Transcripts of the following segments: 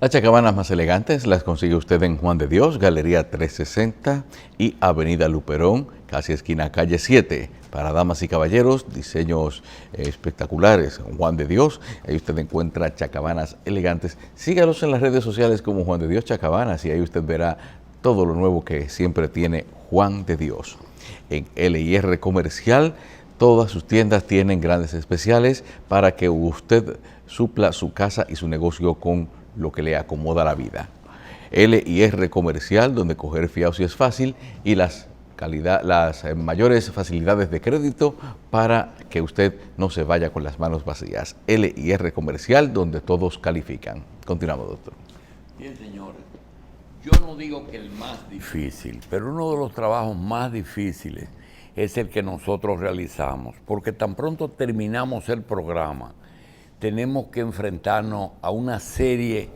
Las chacabanas más elegantes las consigue usted en Juan de Dios, Galería 360 y Avenida Luperón, casi esquina calle 7. Para damas y caballeros, diseños espectaculares. Juan de Dios, ahí usted encuentra chacabanas elegantes. Sígalos en las redes sociales como Juan de Dios Chacabanas y ahí usted verá todo lo nuevo que siempre tiene Juan de Dios. En L&R Comercial, todas sus tiendas tienen grandes especiales para que usted supla su casa y su negocio con lo que le acomoda la vida. L&R Comercial, donde coger fiado es fácil y las mayores facilidades de crédito para que usted no se vaya con las manos vacías. L&R Comercial, donde todos califican. Continuamos, doctor. Bien, señores. Yo no digo que el más difícil, pero uno de los trabajos más difíciles es el que nosotros realizamos, porque tan pronto terminamos el programa, tenemos que enfrentarnos a una serie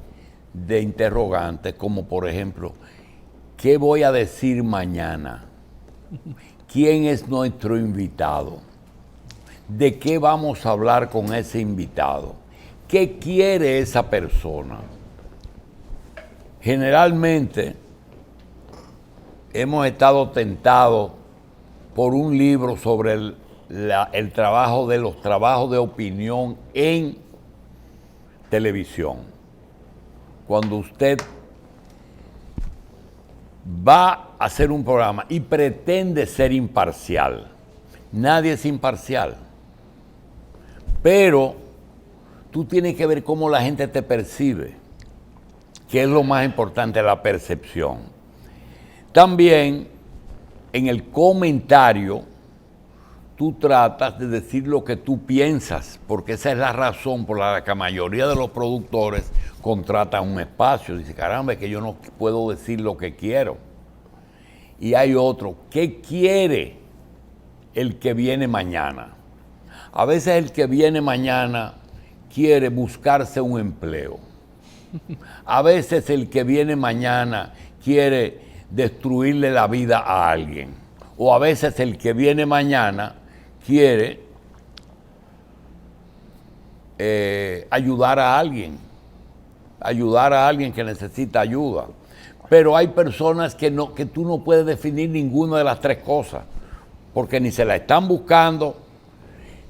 de interrogantes, como por ejemplo, ¿qué voy a decir mañana? ¿Quién es nuestro invitado? ¿De qué vamos a hablar con ese invitado? ¿Qué quiere esa persona? Generalmente hemos estado tentados por un libro sobre el trabajo de los trabajos de opinión en televisión. Cuando usted va a hacer un programa y pretende ser imparcial, nadie es imparcial, pero tú tienes que ver cómo la gente te percibe, que es lo más importante, la percepción. También en el comentario tú tratas de decir lo que tú piensas, porque esa es la razón por la que la mayoría de los productores contratan un espacio. Dice, caramba, es que yo no puedo decir lo que quiero. Y hay otro, ¿qué quiere el que viene mañana? A veces el que viene mañana quiere buscarse un empleo. A veces el que viene mañana quiere destruirle la vida a alguien. O a veces el que viene mañana quiere ayudar a alguien que necesita ayuda. Pero hay personas que tú no puedes definir ninguna de las tres cosas, porque ni se la están buscando,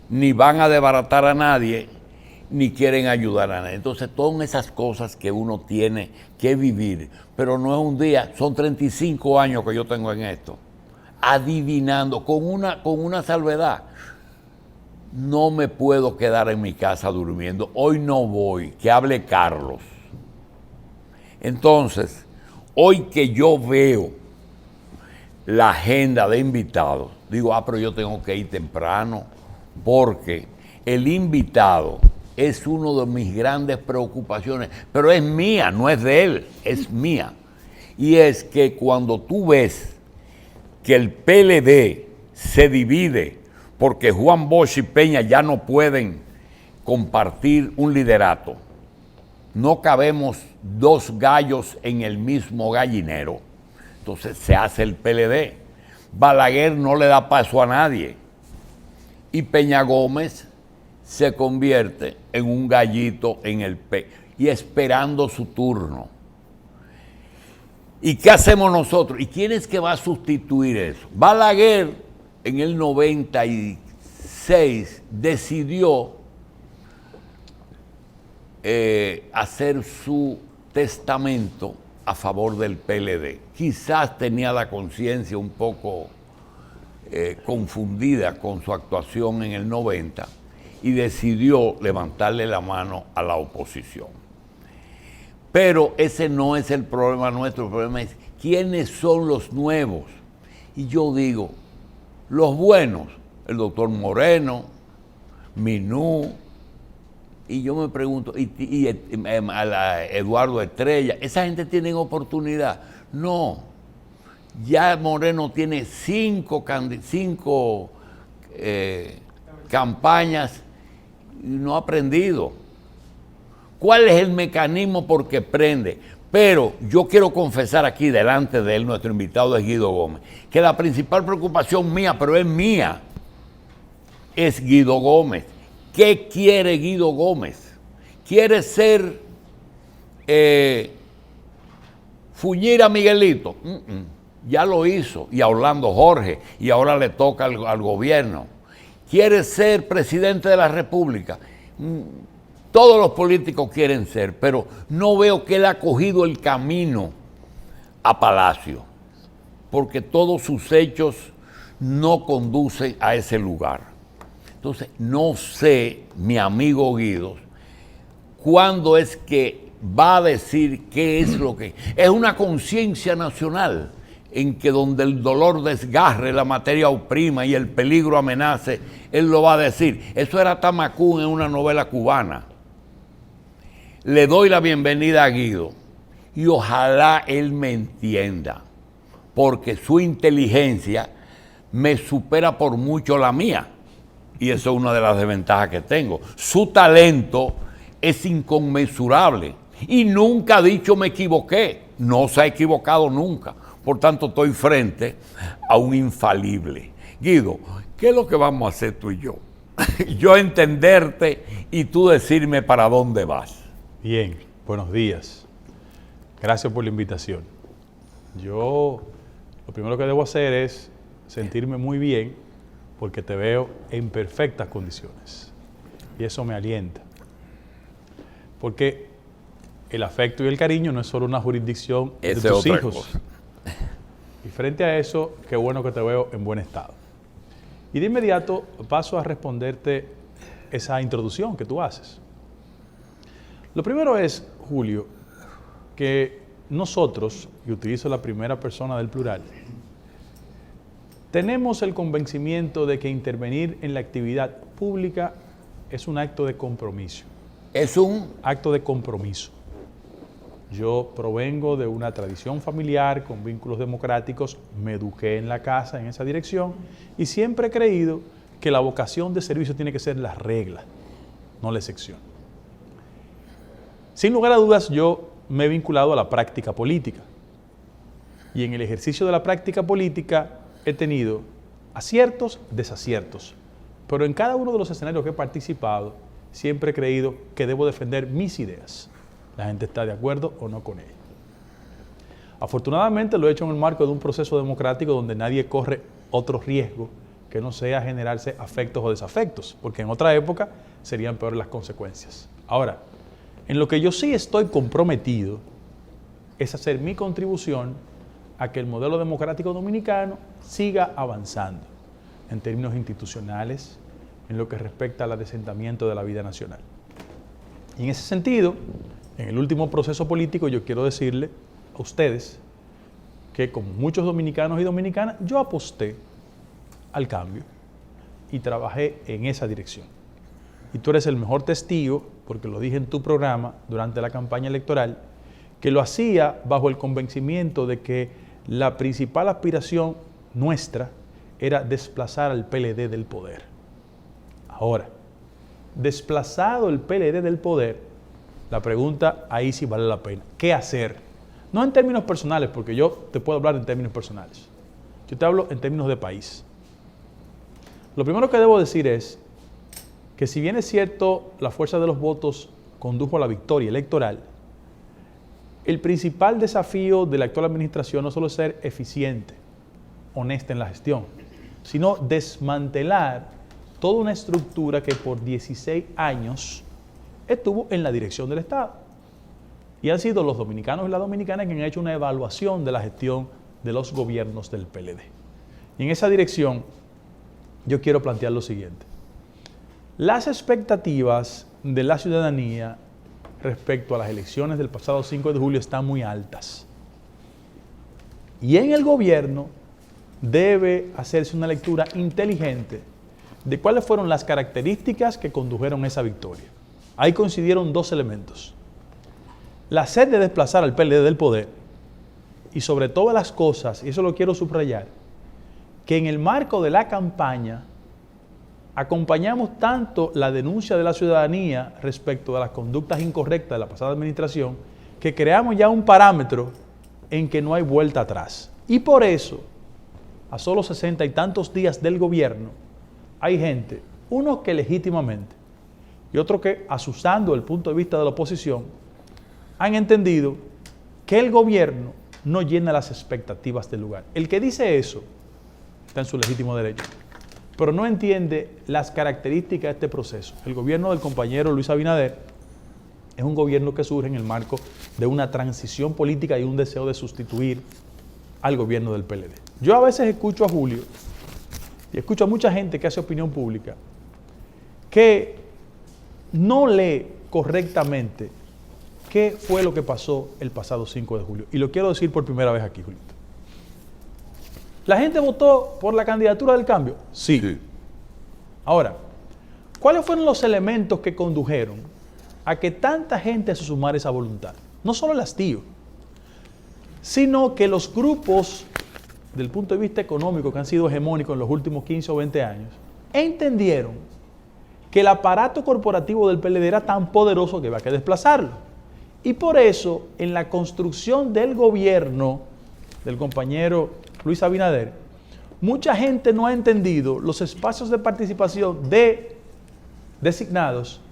ni van a desbaratar a nadie, ni quieren ayudar a nadie. Entonces, todas esas cosas que uno tiene que vivir, pero no es un día, son 35 años que yo tengo en esto, adivinando, con una salvedad. No me puedo quedar en mi casa durmiendo, hoy no voy, que hable Carlos. Entonces, hoy que yo veo la agenda de invitados, digo, pero yo tengo que ir temprano, porque el invitado es una de mis grandes preocupaciones, pero es mía, no es de él, es mía. Y es que cuando tú ves que el PLD se divide porque Juan Bosch y Peña ya no pueden compartir un liderato, no cabemos dos gallos en el mismo gallinero, entonces se hace el PLD. Balaguer no le da paso a nadie y Peña Gómez se convierte en un gallito en el y esperando su turno. ¿Y qué hacemos nosotros? ¿Y quién es que va a sustituir eso? Balaguer en el 96 decidió hacer su testamento a favor del PLD. Quizás tenía la conciencia un poco confundida con su actuación en el 90 y decidió levantarle la mano a la oposición. Pero ese no es el problema nuestro, el problema es quiénes son los nuevos. Y yo digo, los buenos, el doctor Moreno, Minú, y yo me pregunto, a Eduardo Estrella, ¿esa gente tiene oportunidad? No, ya Moreno tiene cinco campañas y no ha aprendido. ¿Cuál es el mecanismo por que prende? Pero yo quiero confesar aquí delante de él, nuestro invitado es Guido Gómez, que la principal preocupación mía, pero es mía, es Guido Gómez. ¿Qué quiere Guido Gómez? ¿Quiere ser Fuñir a Miguelito, ya lo hizo, y a Orlando Jorge, y ahora le toca al gobierno. Quiere ser presidente de la República. Todos los políticos quieren ser, pero no veo que él ha cogido el camino a Palacio, porque todos sus hechos no conducen a ese lugar. Entonces, no sé, mi amigo Guido, cuándo es que va a decir qué es lo que... Es una conciencia nacional en que donde el dolor desgarre la materia oprima y el peligro amenace, él lo va a decir. Eso era Tamacún en una novela cubana. Le doy la bienvenida a Guido y ojalá él me entienda, porque su inteligencia me supera por mucho la mía, y eso es una de las desventajas que tengo. Su talento es inconmensurable y nunca ha dicho me equivoqué, no se ha equivocado nunca. Por tanto, estoy frente a un infalible. Guido, ¿qué es lo que vamos a hacer tú y yo? Yo entenderte y tú decirme para dónde vas. Bien, buenos días. Gracias por la invitación. Yo lo primero que debo hacer es sentirme muy bien porque te veo en perfectas condiciones. Y eso me alienta. Porque el afecto y el cariño no es solo una jurisdicción de tus hijos. Cosa. Y frente a eso, qué bueno que te veo en buen estado. Y de inmediato paso a responderte esa introducción que tú haces. Lo primero es, Julio, que nosotros, y utilizo la primera persona del plural, tenemos el convencimiento de que intervenir en la actividad pública es un acto de compromiso. Es un acto de compromiso. Yo provengo de una tradición familiar con vínculos democráticos, me eduqué en la casa en esa dirección y siempre he creído que la vocación de servicio tiene que ser la regla, no la excepción. Sin lugar a dudas, yo me he vinculado a la práctica política y en el ejercicio de la práctica política he tenido aciertos, desaciertos, pero en cada uno de los escenarios que he participado siempre he creído que debo defender mis ideas. La gente está de acuerdo o no con ellas. Afortunadamente lo he hecho en el marco de un proceso democrático donde nadie corre otro riesgo que no sea generarse afectos o desafectos, porque en otra época serían peores las consecuencias. Ahora, en lo que yo sí estoy comprometido es hacer mi contribución a que el modelo democrático dominicano siga avanzando en términos institucionales, en lo que respecta al asentamiento de la vida nacional. Y en ese sentido, en el último proceso político, yo quiero decirle a ustedes que, como muchos dominicanos y dominicanas, yo aposté al cambio y trabajé en esa dirección. Y tú eres el mejor testigo, porque lo dije en tu programa durante la campaña electoral, que lo hacía bajo el convencimiento de que la principal aspiración nuestra era desplazar al PLD del poder. Ahora, desplazado el PLD del poder, la pregunta ahí sí vale la pena. ¿Qué hacer? No en términos personales, porque yo te puedo hablar en términos personales. Yo te hablo en términos de país. Lo primero que debo decir es que si bien es cierto la fuerza de los votos condujo a la victoria electoral, el principal desafío de la actual administración no solo es ser eficiente, honesta en la gestión, sino desmantelar toda una estructura que por 16 años estuvo en la dirección del Estado. Y han sido los dominicanos y las dominicanas quienes han hecho una evaluación de la gestión de los gobiernos del PLD. Y en esa dirección yo quiero plantear lo siguiente. Las expectativas de la ciudadanía respecto a las elecciones del pasado 5 de julio están muy altas. Y en el gobierno debe hacerse una lectura inteligente de cuáles fueron las características que condujeron a esa victoria. Ahí coincidieron dos elementos. La sed de desplazar al PLD del poder y sobre todas las cosas, y eso lo quiero subrayar, que en el marco de la campaña acompañamos tanto la denuncia de la ciudadanía respecto de las conductas incorrectas de la pasada administración que creamos ya un parámetro en que no hay vuelta atrás. Y por eso, a solo 60 y tantos días del gobierno, hay gente, unos que legítimamente y otros que, asusando el punto de vista de la oposición, han entendido que el gobierno no llena las expectativas del lugar. El que dice eso está en su legítimo derecho, pero no entiende las características de este proceso. El gobierno del compañero Luis Abinader es un gobierno que surge en el marco de una transición política y un deseo de sustituir al gobierno del PLD. Yo a veces escucho a Julio y escucho a mucha gente que hace opinión pública que no lee correctamente qué fue lo que pasó el pasado 5 de julio. Y lo quiero decir por primera vez aquí, Julito. ¿La gente votó por la candidatura del cambio? Sí. Ahora, ¿cuáles fueron los elementos que condujeron a que tanta gente se sumara a esa voluntad? No solo el hastío, sino que los grupos, del punto de vista económico, que han sido hegemónicos en los últimos 15 o 20 años, entendieron que el aparato corporativo del PLD era tan poderoso que había que desplazarlo. Y por eso, en la construcción del gobierno del compañero Luis Abinader, mucha gente no ha entendido los espacios de participación designados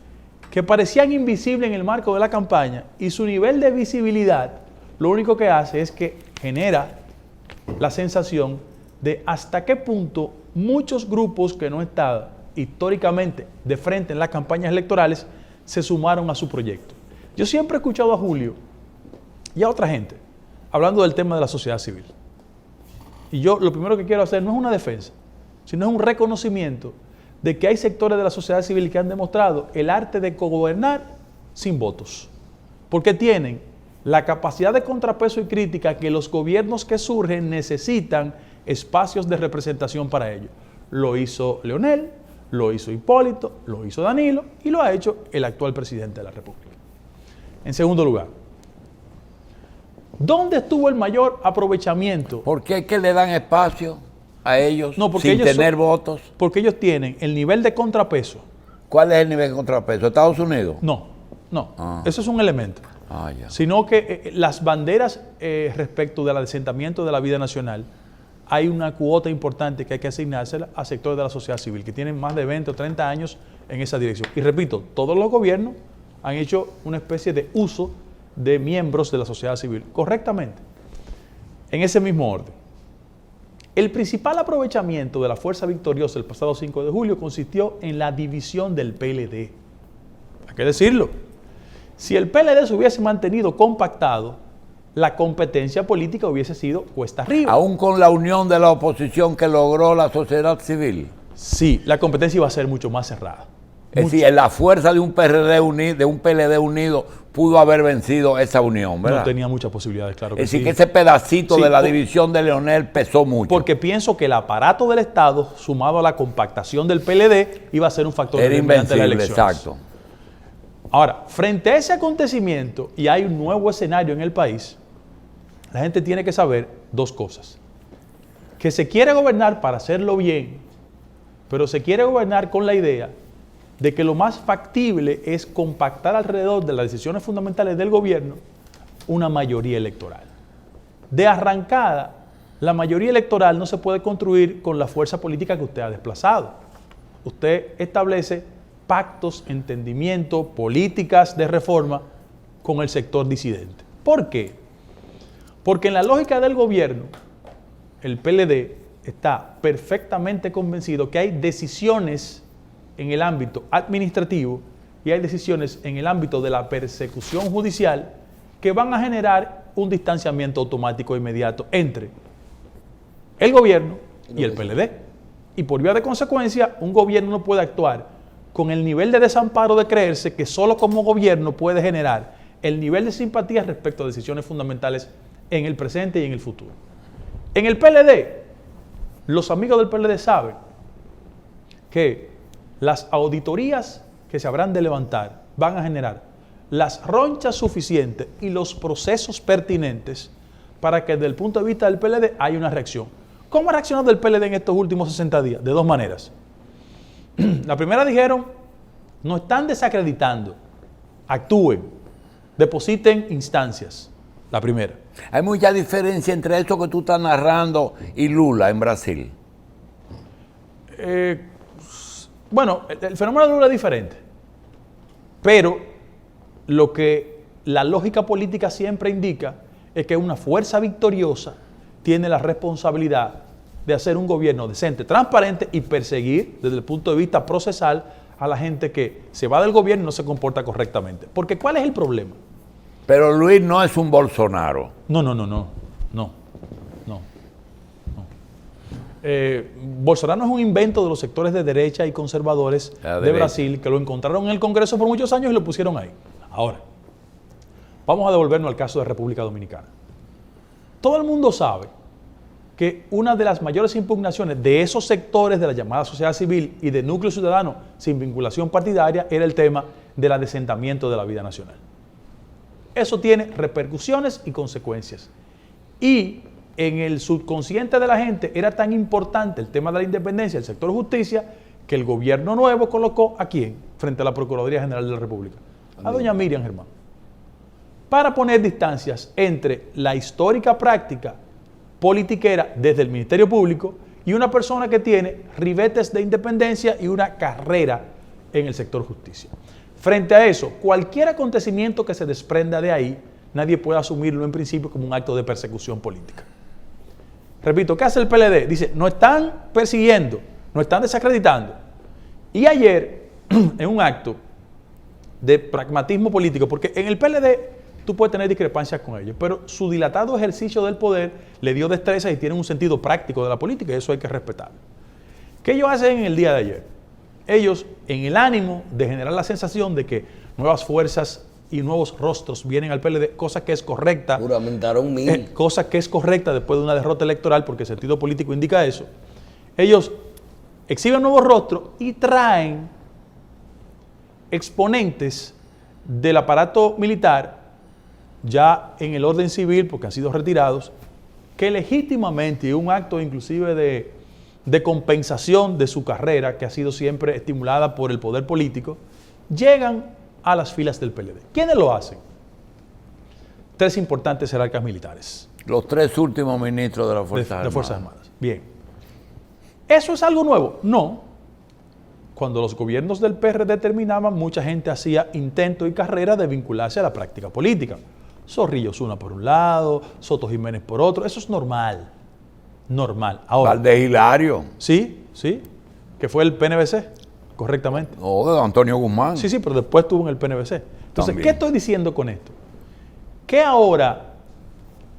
que parecían invisibles en el marco de la campaña, y su nivel de visibilidad lo único que hace es que genera la sensación de hasta qué punto muchos grupos que no estaban históricamente de frente en las campañas electorales se sumaron a su proyecto. Yo siempre he escuchado a Julio y a otra gente hablando del tema de la sociedad civil. Y yo lo primero que quiero hacer no es una defensa, sino es un reconocimiento de que hay sectores de la sociedad civil que han demostrado el arte de cogobernar sin votos, porque tienen la capacidad de contrapeso y crítica que los gobiernos que surgen necesitan espacios de representación para ello. Lo hizo Leonel, lo hizo Hipólito, lo hizo Danilo y lo ha hecho el actual presidente de la República. En segundo lugar, ¿dónde estuvo el mayor aprovechamiento? ¿Por qué es que le dan espacio a ellos porque sin tener votos? Porque ellos tienen el nivel de contrapeso. ¿Cuál es el nivel de contrapeso? ¿Estados Unidos? No. Eso es un elemento. Ya. Sino que las banderas respecto del asentamiento de la vida nacional, hay una cuota importante que hay que asignársela a sectores de la sociedad civil que tienen más de 20 o 30 años en esa dirección. Y repito, todos los gobiernos han hecho una especie de uso de miembros de la sociedad civil correctamente. En ese mismo orden, el principal aprovechamiento de la fuerza victoriosa el pasado 5 de julio consistió en la división del PLD. Hay que decirlo. Si el PLD se hubiese mantenido compactado, la competencia política hubiese sido cuesta arriba. Aún con la unión de la oposición que logró la sociedad civil. Sí, la competencia iba a ser mucho más cerrada. Es decir, la fuerza de un PRD unido, de un PLD unido, pudo haber vencido esa unión, ¿verdad? No tenía muchas posibilidades, claro que sí. Es decir, que ese pedacito de la división de Leonel pesó mucho. Porque pienso que el aparato del Estado, sumado a la compactación del PLD, iba a ser un factor determinante de la elección. Exacto. Ahora, frente a ese acontecimiento, y hay un nuevo escenario en el país, la gente tiene que saber dos cosas. Que se quiere gobernar para hacerlo bien, pero se quiere gobernar con la idea de que lo más factible es compactar alrededor de las decisiones fundamentales del gobierno una mayoría electoral. De arrancada, la mayoría electoral no se puede construir con la fuerza política que usted ha desplazado. Usted establece pactos, entendimiento, políticas de reforma con el sector disidente. ¿Por qué? Porque en la lógica del gobierno, el PLD está perfectamente convencido que hay decisiones en el ámbito administrativo y hay decisiones en el ámbito de la persecución judicial que van a generar un distanciamiento automático e inmediato entre el gobierno y el PLD. Y por vía de consecuencia, un gobierno no puede actuar con el nivel de desamparo de creerse que solo como gobierno puede generar el nivel de simpatía respecto a decisiones fundamentales en el presente y en el futuro. En el PLD, los amigos del PLD saben que las auditorías que se habrán de levantar van a generar las ronchas suficientes y los procesos pertinentes para que desde el punto de vista del PLD haya una reacción. ¿Cómo ha reaccionado el PLD en estos últimos 60 días? De dos maneras. La primera dijeron, no están desacreditando, actúen, depositen instancias. La primera. Hay mucha diferencia entre esto que tú estás narrando y Lula en Brasil. Bueno, el fenómeno de Lula es diferente, pero lo que la lógica política siempre indica es que una fuerza victoriosa tiene la responsabilidad de hacer un gobierno decente, transparente y perseguir desde el punto de vista procesal a la gente que se va del gobierno y no se comporta correctamente. Porque ¿cuál es el problema? Pero Luis no es un Bolsonaro. No. Bolsonaro no es un invento de los sectores de derecha y conservadores de Brasil, que lo encontraron en el Congreso por muchos años y lo pusieron ahí. Ahora, vamos a devolvernos al caso de República Dominicana. Todo el mundo sabe que una de las mayores impugnaciones de esos sectores de la llamada sociedad civil y de núcleo ciudadano sin vinculación partidaria era el tema del adesentamiento de la vida nacional. Eso tiene repercusiones y consecuencias. Y en el subconsciente de la gente era tan importante el tema de la independencia del sector justicia que el gobierno nuevo colocó ¿a quién? Frente a la Procuraduría General de la República. A doña Miriam Germán. Para poner distancias entre la histórica práctica politiquera desde el Ministerio Público y una persona que tiene ribetes de independencia y una carrera en el sector justicia. Frente a eso, cualquier acontecimiento que se desprenda de ahí, nadie puede asumirlo en principio como un acto de persecución política. Repito, ¿qué hace el PLD? Dice, nos están persiguiendo, nos están desacreditando. Y ayer, en un acto de pragmatismo político, porque en el PLD tú puedes tener discrepancias con ellos, pero su dilatado ejercicio del poder le dio destreza y tienen un sentido práctico de la política y eso hay que respetarlo. ¿Qué ellos hacen en el día de ayer? Ellos, en el ánimo de generar la sensación de que nuevas fuerzas y nuevos rostros vienen al PLD, cosa que es correcta. Juramentaron 1000. Cosa que es correcta después de una derrota electoral, porque el sentido político indica eso. Ellos exhiben nuevos rostros y traen exponentes del aparato militar, ya en el orden civil, porque han sido retirados, que legítimamente, y un acto inclusive de compensación de su carrera, que ha sido siempre estimulada por el poder político, llegan a las filas del PLD. ¿Quiénes lo hacen? 3 importantes jerarcas militares. Los 3 últimos ministros de las Fuerzas Armadas. Bien. ¿Eso es algo nuevo? No. Cuando los gobiernos del PRD terminaban, mucha gente hacía intento y carrera de vincularse a la práctica política. Zorrillo Osuna por un lado, Soto Jiménez por otro. Eso es normal. Normal. Ahora, Valdés Hilario. Sí, que fue el PNVC, correctamente. O de Antonio Guzmán. Sí, pero después estuvo en el PNVC. Entonces, También. ¿qué estoy diciendo con esto? Que ahora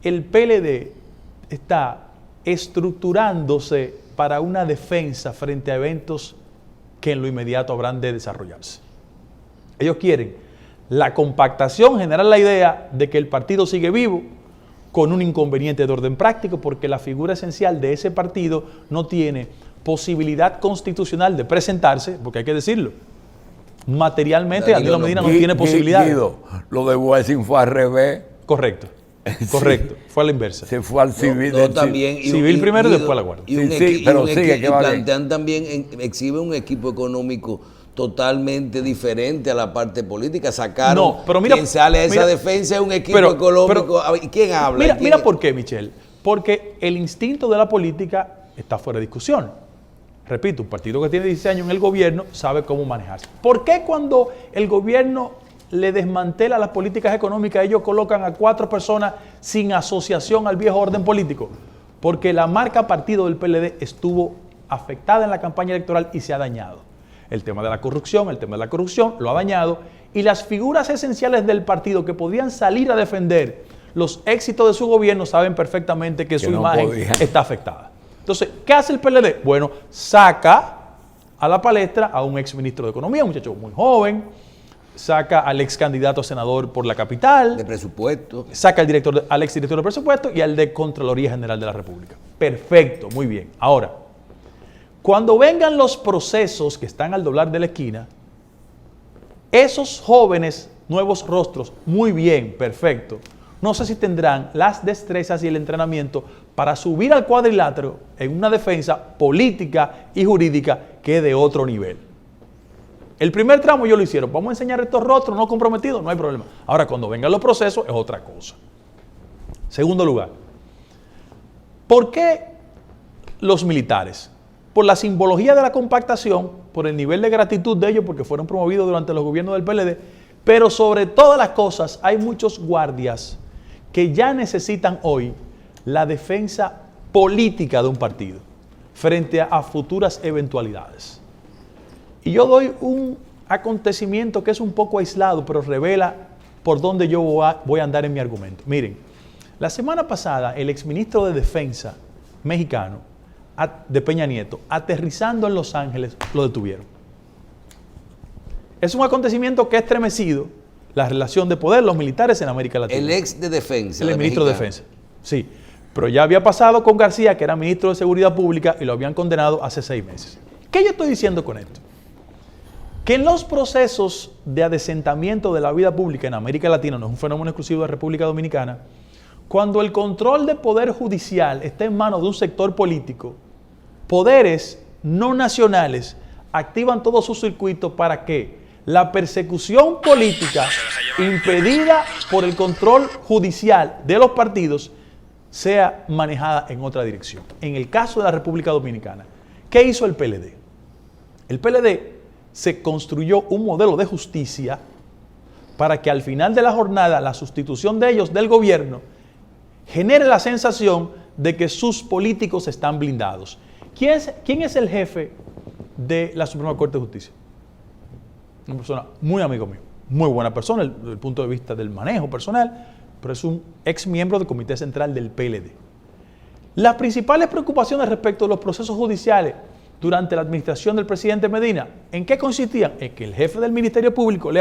el PLD está estructurándose para una defensa frente a eventos que en lo inmediato habrán de desarrollarse. Ellos quieren la compactación, generar la idea de que el partido sigue vivo, con un inconveniente de orden práctico, porque la figura esencial de ese partido no tiene posibilidad constitucional de presentarse, porque hay que decirlo, materialmente Danilo Medina no tiene posibilidad. Guido, lo de Wessing fue al revés. Correcto, fue a la inversa. Se fue al civil. También, civil primero y después a la Guardia. Exhibe un equipo económico totalmente diferente a la parte política. Sacaron, pero mira, quien sale a esa defensa es un equipo económico. ¿Quién habla? Mira por qué, Michelle. Porque el instinto de la política está fuera de discusión. Repito, un partido que tiene 16 años en el gobierno sabe cómo manejarse. ¿Por qué cuando el gobierno le desmantela las políticas económicas, ellos colocan a 4 personas sin asociación al viejo orden político? Porque la marca partido del PLD estuvo afectada en la campaña electoral y se ha dañado. El tema de la corrupción lo ha dañado, y las figuras esenciales del partido que podían salir a defender los éxitos de su gobierno saben perfectamente que su imagen está afectada. Entonces, ¿qué hace el PLD? Bueno, saca a la palestra a un exministro de Economía, un muchacho muy joven, saca al ex candidato a senador por la capital. De presupuesto. Saca al ex director de presupuesto y al de Contraloría General de la República. Perfecto, muy bien. Ahora, cuando vengan los procesos que están al doblar de la esquina, esos jóvenes, nuevos rostros, muy bien, perfecto, no sé si tendrán las destrezas y el entrenamiento para subir al cuadrilátero en una defensa política y jurídica que es de otro nivel. El primer tramo ellos lo hicieron. Vamos a enseñar estos rostros no comprometidos, no hay problema. Ahora, cuando vengan los procesos, es otra cosa. Segundo lugar, ¿por qué los militares? Por la simbología de la compactación, por el nivel de gratitud de ellos, porque fueron promovidos durante los gobiernos del PLD, Pero sobre todas las cosas, hay muchos guardias que ya necesitan hoy la defensa política de un partido frente a futuras eventualidades. Y yo doy un acontecimiento que es un poco aislado, pero revela por dónde yo voy a andar en mi argumento. Miren, la semana pasada el exministro de Defensa mexicano, de Peña Nieto, aterrizando en Los Ángeles, lo detuvieron. Es un acontecimiento que ha estremecido la relación de poder, los militares en América Latina. El ex de Defensa. El ministro de Defensa, sí. Pero ya había pasado con García, que era ministro de Seguridad Pública, y lo habían condenado hace 6 meses. ¿Qué yo estoy diciendo con esto? Que en los procesos de adesentamiento de la vida pública en América Latina, no es un fenómeno exclusivo de República Dominicana, cuando el control de poder judicial está en manos de un sector político, poderes no nacionales activan todo su circuito para que la persecución política impedida por el control judicial de los partidos sea manejada en otra dirección. En el caso de la República Dominicana, ¿qué hizo el PLD? El PLD se construyó un modelo de justicia para que al final de la jornada la sustitución de ellos del gobierno genere la sensación de que sus políticos están blindados. ¿Quién es el jefe de la Suprema Corte de Justicia? Una persona muy amigo mío, muy buena persona desde el punto de vista del manejo personal, pero es un ex miembro del Comité Central del PLD. Las principales preocupaciones respecto a los procesos judiciales durante la administración del presidente Medina, ¿en qué consistían? En que el jefe del Ministerio Público,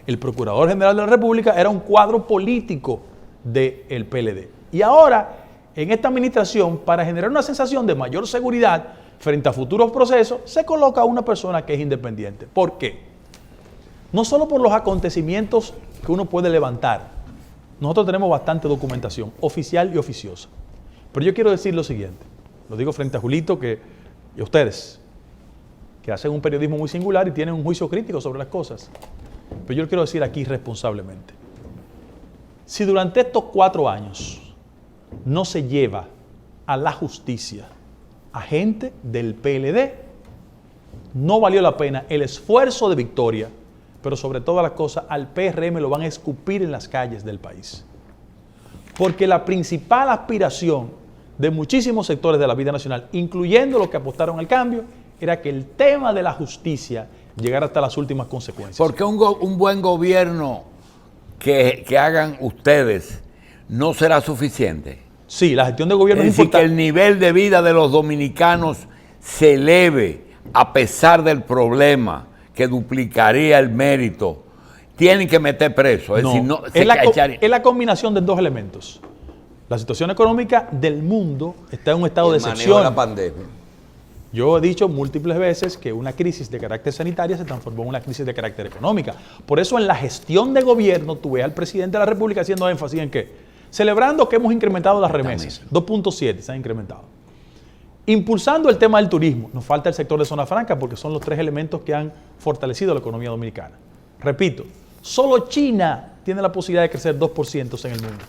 el Procurador General de la República, era un cuadro político del PLD. Y ahora, en esta administración, para generar una sensación de mayor seguridad frente a futuros procesos, se coloca a una persona que es independiente. ¿Por qué? No solo por los acontecimientos que uno puede levantar. Nosotros tenemos bastante documentación, oficial y oficiosa. Pero yo quiero decir lo siguiente, lo digo frente a Julito y a ustedes, que hacen un periodismo muy singular y tienen un juicio crítico sobre las cosas. Pero yo lo quiero decir aquí responsablemente. Si durante estos 4 años no se lleva a la justicia a gente del PLD, no valió la pena el esfuerzo de victoria, pero sobre todas las cosas al PRM lo van a escupir en las calles del país. Porque la principal aspiración de muchísimos sectores de la vida nacional, incluyendo los que apostaron al cambio, era que el tema de la justicia llegara hasta las últimas consecuencias. Porque un buen gobierno que hagan ustedes no será suficiente. Sí, la gestión de gobierno es importante. Es decir, que el nivel de vida de los dominicanos se eleve a pesar del problema que duplicaría el mérito. Tienen que meter preso. Es decir, es la combinación de 2 elementos. La situación económica del mundo está en un estado de excepción. La pandemia. Yo he dicho múltiples veces que una crisis de carácter sanitario se transformó en una crisis de carácter económica. Por eso en la gestión de gobierno tú ves al presidente de la República haciendo énfasis en ¿qué? Celebrando que hemos incrementado las remesas. 2.7 se han incrementado. Impulsando el tema del turismo. Nos falta el sector de zona franca porque son los 3 elementos que han fortalecido la economía dominicana. Repito, solo China tiene la posibilidad de crecer 2% en el mundo.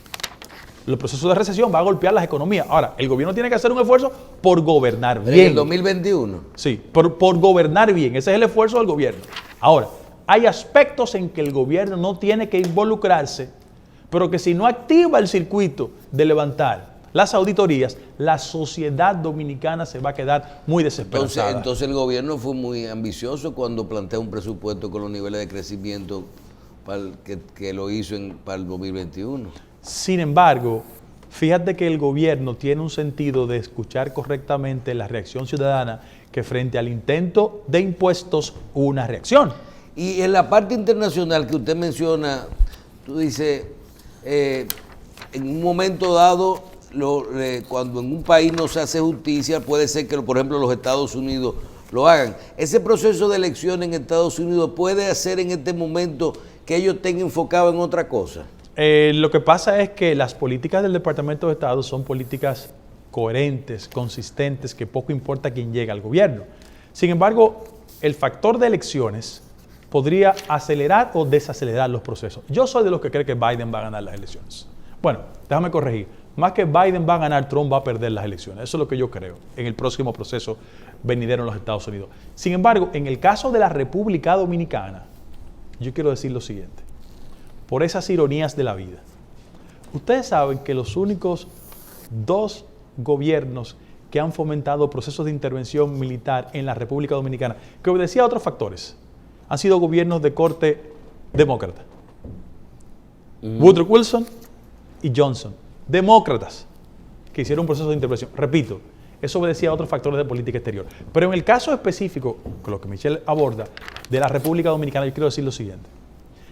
El proceso de recesión va a golpear las economías. Ahora, el gobierno tiene que hacer un esfuerzo por gobernar bien. ¿En el 2021? Sí, por gobernar bien. Ese es el esfuerzo del gobierno. Ahora, hay aspectos en que el gobierno no tiene que involucrarse, pero que si no activa el circuito de levantar las auditorías, la sociedad dominicana se va a quedar muy desesperanzada. Entonces el gobierno fue muy ambicioso cuando plantea un presupuesto con los niveles de crecimiento que lo hizo para el 2021. Sin embargo, fíjate que el gobierno tiene un sentido de escuchar correctamente la reacción ciudadana, que frente al intento de impuestos hubo una reacción. Y en la parte internacional que usted menciona, tú dices, en un momento dado, cuando en un país no se hace justicia, puede ser que, por ejemplo, los Estados Unidos lo hagan. Ese proceso de elección en Estados Unidos puede hacer en este momento que ellos estén enfocados en otra cosa. Lo que pasa es que las políticas del Departamento de Estado son políticas coherentes, consistentes, que poco importa quién llega al gobierno. Sin embargo, el factor de elecciones podría acelerar o desacelerar los procesos. Yo soy de los que cree que Biden va a ganar las elecciones. Bueno, déjame corregir. Más que Biden va a ganar, Trump va a perder las elecciones. Eso es lo que yo creo en el próximo proceso venidero en los Estados Unidos. Sin embargo, en el caso de la República Dominicana, yo quiero decir lo siguiente. por esas ironías de la vida. Ustedes saben que los únicos dos gobiernos que han fomentado procesos de intervención militar en la República Dominicana, que obedecía a otros factores, han sido gobiernos de corte demócrata. Woodrow Wilson y Johnson, demócratas, que hicieron un proceso de intervención. Repito, eso obedecía a otros factores de política exterior. Pero en el caso específico, con lo que Michelle aborda, de la República Dominicana, yo quiero decir lo siguiente.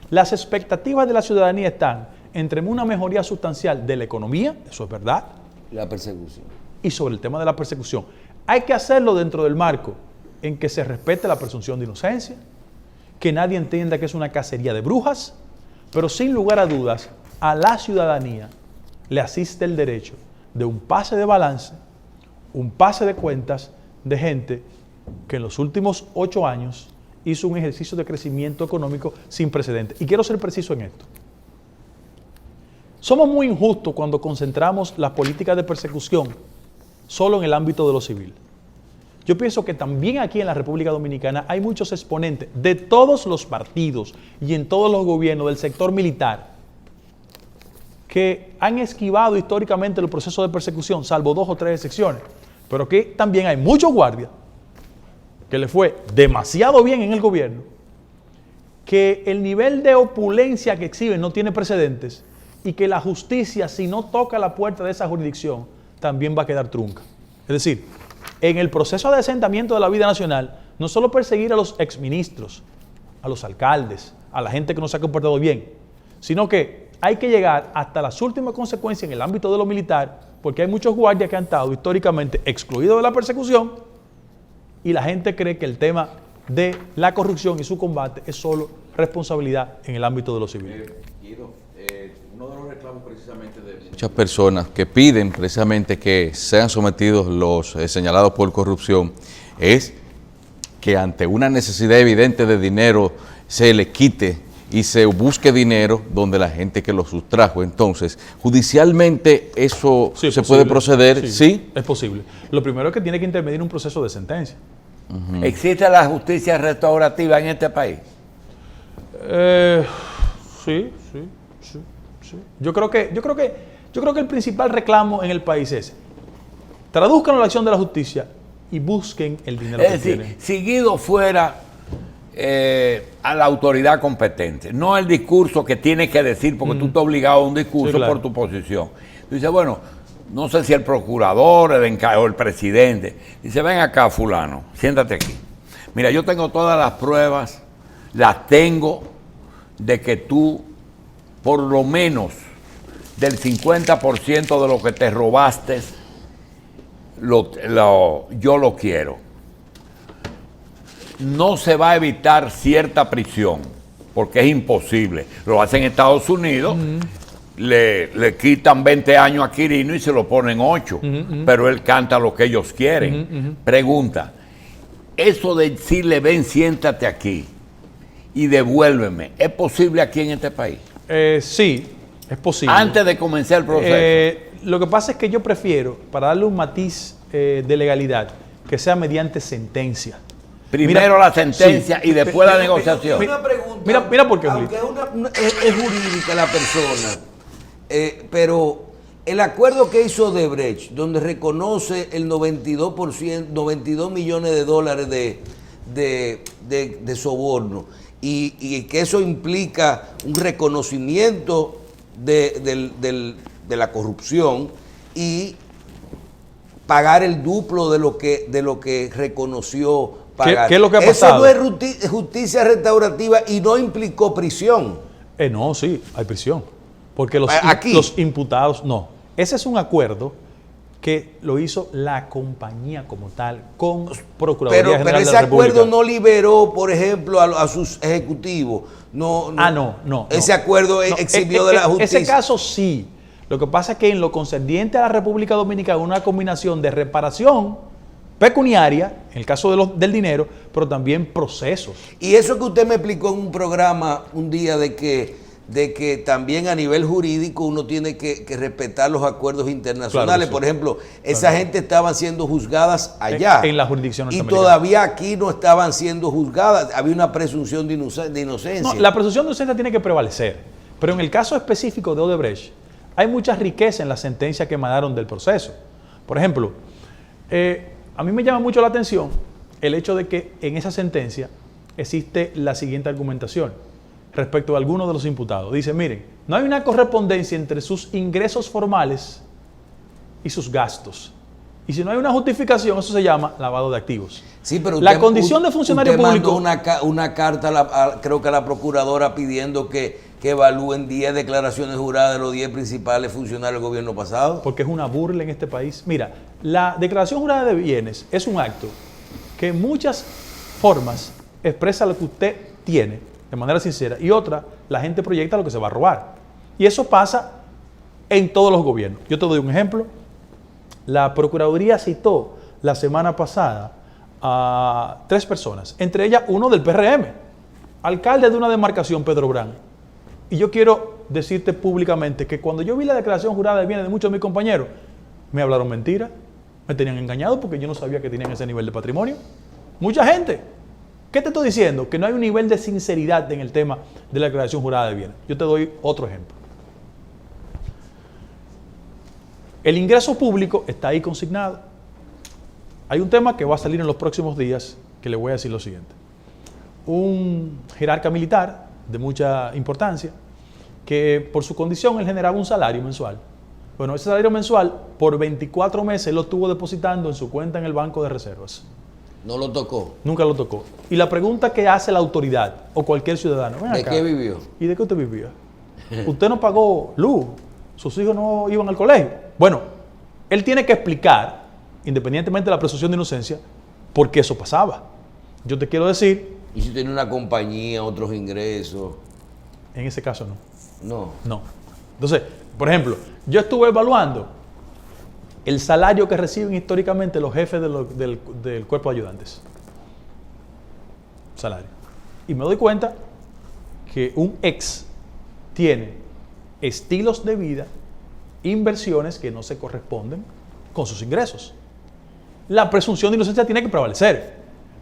Las expectativas de la ciudadanía están entre una mejoría sustancial de la economía, eso es verdad. La persecución. Y sobre el tema de la persecución. Hay que hacerlo dentro del marco en que se respete la presunción de inocencia, que nadie entienda que es una cacería de brujas, pero sin lugar a dudas, a la ciudadanía le asiste el derecho de un pase de balance, un pase de cuentas de gente que en los últimos 8 años hizo un ejercicio de crecimiento económico sin precedentes. Y quiero ser preciso en esto. Somos muy injustos cuando concentramos las políticas de persecución solo en el ámbito de lo civil. Yo pienso que también aquí en la República Dominicana hay muchos exponentes de todos los partidos y en todos los gobiernos del sector militar que han esquivado históricamente el proceso de persecución, salvo 2 o 3 excepciones, pero que también hay muchos guardias que le fue demasiado bien en el gobierno, que el nivel de opulencia que exhiben no tiene precedentes y que la justicia, si no toca la puerta de esa jurisdicción, también va a quedar trunca. Es decir, en el proceso de asentamiento de la vida nacional, no solo perseguir a los exministros, a los alcaldes, a la gente que no se ha comportado bien, sino que hay que llegar hasta las últimas consecuencias en el ámbito de lo militar, porque hay muchos guardias que han estado históricamente excluidos de la persecución y la gente cree que el tema de la corrupción y su combate es solo responsabilidad en el ámbito de lo civil. Uno de los reclamos precisamente de muchas personas que piden precisamente que sean sometidos los señalados por corrupción es que ante una necesidad evidente de dinero se le quite y se busque dinero donde la gente que lo sustrajo. Entonces, judicialmente eso Sí, se posible. puede proceder, ¿sí? Es posible. Lo primero es que tiene que intervenir un proceso de sentencia. ¿Existe la justicia restaurativa en este país? Sí. Yo creo que el principal reclamo en el país es traduzcan la acción de la justicia y busquen el dinero Es que decir, tienen. si Guido fuera a la autoridad competente, no el discurso que tienes que decir porque tú estás obligado a un discurso Sí, claro. por tu posición. Tú dices, bueno, no sé si el procurador o el presidente. Dice, ven acá fulano, siéntate aquí. Mira, yo tengo todas las pruebas, las tengo de que tú, por lo menos del 50% de lo que te robaste, yo lo quiero. No se va a evitar cierta prisión, porque es imposible. Lo hacen en Estados Unidos, le quitan 20 años a Quirino y se lo ponen 8, pero él canta lo que ellos quieren. Pregunta, eso de decirle, ven, siéntate aquí y devuélveme, ¿es posible aquí en este país? Sí, es posible. Antes de comenzar el proceso. Lo que pasa es que yo prefiero, para darle un matiz de legalidad, que sea mediante sentencia. Primero la sentencia y después la negociación. Una pregunta. Mira por qué, aunque es jurídica la persona, pero el acuerdo que hizo Odebrecht, donde reconoce el 92%, 92 millones de dólares de soborno, y que eso implica un reconocimiento de la corrupción y pagar el duplo de lo que reconoció pagar. ¿Qué es lo que ha Eso pasado? no es justicia restaurativa y no implicó prisión. No, sí, hay prisión. Porque Aquí. los imputados, no. Ese es un acuerdo que lo hizo la compañía como tal con Procuraduría Pero General de ese la República. acuerdo no liberó, por ejemplo, a sus ejecutivos. No. Ese acuerdo eximió de la justicia. Ese caso sí. Lo que pasa es que en lo concerniente a la República Dominicana, una combinación de reparación pecuniaria, en el caso del dinero, pero también procesos. Y eso que usted me explicó en un programa un día de que también a nivel jurídico uno tiene que respetar los acuerdos internacionales. Claro que sí. Por ejemplo, esa gente estaban siendo juzgadas allá. En la jurisdicción y norteamericana. todavía aquí no estaban siendo juzgadas. Había una presunción de inocencia. No, la presunción de inocencia tiene que prevalecer. Pero en el caso específico de Odebrecht, hay mucha riqueza en las sentencias que emanaron del proceso. Por ejemplo, a mí me llama mucho la atención el hecho de que en esa sentencia existe la siguiente argumentación respecto a algunos de los imputados. Dice, miren, no hay una correspondencia entre sus ingresos formales y sus gastos. Y si no hay una justificación, eso se llama lavado de activos. Sí, pero la condición de funcionario público... mandó una carta, creo que a la procuradora, pidiendo que evalúen 10 declaraciones juradas de los 10 principales funcionarios del gobierno pasado. Porque es una burla en este país. Mira, la declaración jurada de bienes es un acto que en muchas formas expresa lo que usted tiene de manera sincera y otra, la gente proyecta lo que se va a robar. Y eso pasa en todos los gobiernos. Yo te doy un ejemplo. La Procuraduría citó la semana pasada a 3 personas, entre ellas uno del PRM, alcalde de una demarcación, Pedro Brán. Y yo quiero decirte públicamente que cuando yo vi la declaración jurada de bienes de muchos de mis compañeros, me hablaron mentira, me tenían engañado porque yo no sabía que tenían ese nivel de patrimonio. Mucha gente. ¿Qué te estoy diciendo? Que no hay un nivel de sinceridad en el tema de la declaración jurada de bienes. Yo te doy otro ejemplo. El ingreso público está ahí consignado. Hay un tema que va a salir en los próximos días que le voy a decir lo siguiente. Un jerarca militar de mucha importancia que por su condición él generaba un salario mensual. Bueno, ese salario mensual por 24 meses lo estuvo depositando en su cuenta en el Banco de Reservas. No lo tocó. Nunca lo tocó. Y la pregunta que hace la autoridad o cualquier ciudadano, ven ¿De acá, qué vivió? ¿y de qué usted vivía? Usted no pagó luz, sus hijos no iban al colegio. Bueno, él tiene que explicar, independientemente de la presunción de inocencia, por qué eso pasaba. Yo te quiero decir... ¿Y si tiene una compañía, otros ingresos? En ese caso no. No. No. Entonces, por ejemplo, yo estuve evaluando el salario que reciben históricamente los jefes del cuerpo de ayudantes. Salario. Y me doy cuenta que un ex tiene estilos de vida, inversiones que no se corresponden con sus ingresos. La presunción de inocencia tiene que prevalecer,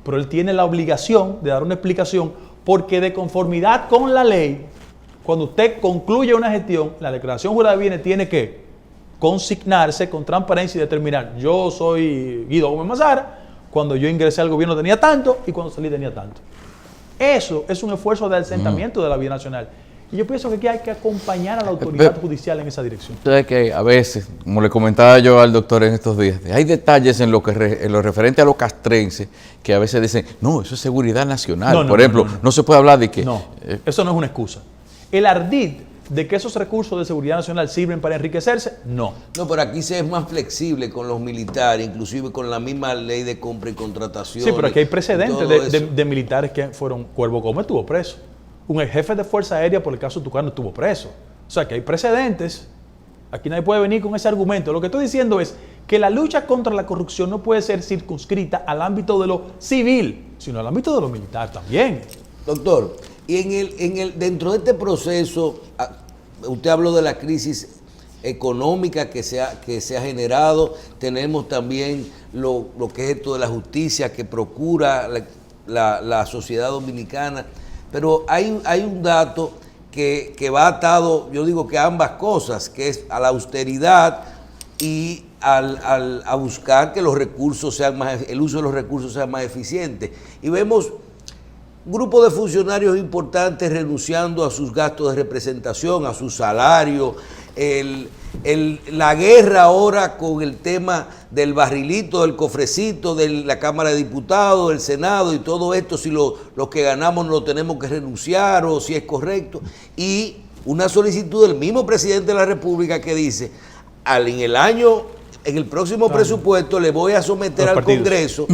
pero él tiene la obligación de dar una explicación porque de conformidad con la ley, cuando usted concluye una gestión, la declaración jurada de bienes tiene que consignarse con transparencia y determinar, yo soy Guido Gómez Mazara, cuando yo ingresé al gobierno tenía tanto y cuando salí tenía tanto. Eso es un esfuerzo de asentamiento de la vida nacional. Y yo pienso que aquí hay que acompañar a la autoridad judicial en esa dirección. Entonces, que a veces, como le comentaba yo al doctor en estos días, hay detalles en lo referente a lo castrense que a veces dicen, no, eso es seguridad nacional. Por ejemplo, no se puede hablar de que... No, eso no es una excusa. El ardid de que esos recursos de seguridad nacional sirven para enriquecerse, no. No, pero aquí se es más flexible con los militares, inclusive con la misma ley de compra y contratación. Sí, pero aquí hay precedentes de militares que fueron... Cuervo Gómez estuvo preso. Un ex jefe de Fuerza Aérea por el caso Tucano estuvo preso. O sea que hay precedentes. Aquí nadie puede venir con ese argumento. Lo que estoy diciendo es que la lucha contra la corrupción no puede ser circunscrita al ámbito de lo civil, sino al ámbito de lo militar también. Doctor, y dentro de este proceso, usted habló de la crisis económica que se ha generado, tenemos también lo que es esto de la justicia que procura la sociedad dominicana, pero hay un dato que va atado, yo digo que a ambas cosas, que es a la austeridad y a buscar que los recursos el uso de los recursos sea más eficiente. Y vemos un grupo de funcionarios importantes renunciando a sus gastos de representación, a su salario, la guerra ahora con el tema del barrilito, del cofrecito, de la Cámara de Diputados, del Senado y todo esto, si lo que ganamos no tenemos que renunciar o si es correcto. Y una solicitud del mismo presidente de la República que dice, en el próximo presupuesto le voy a someter al Congreso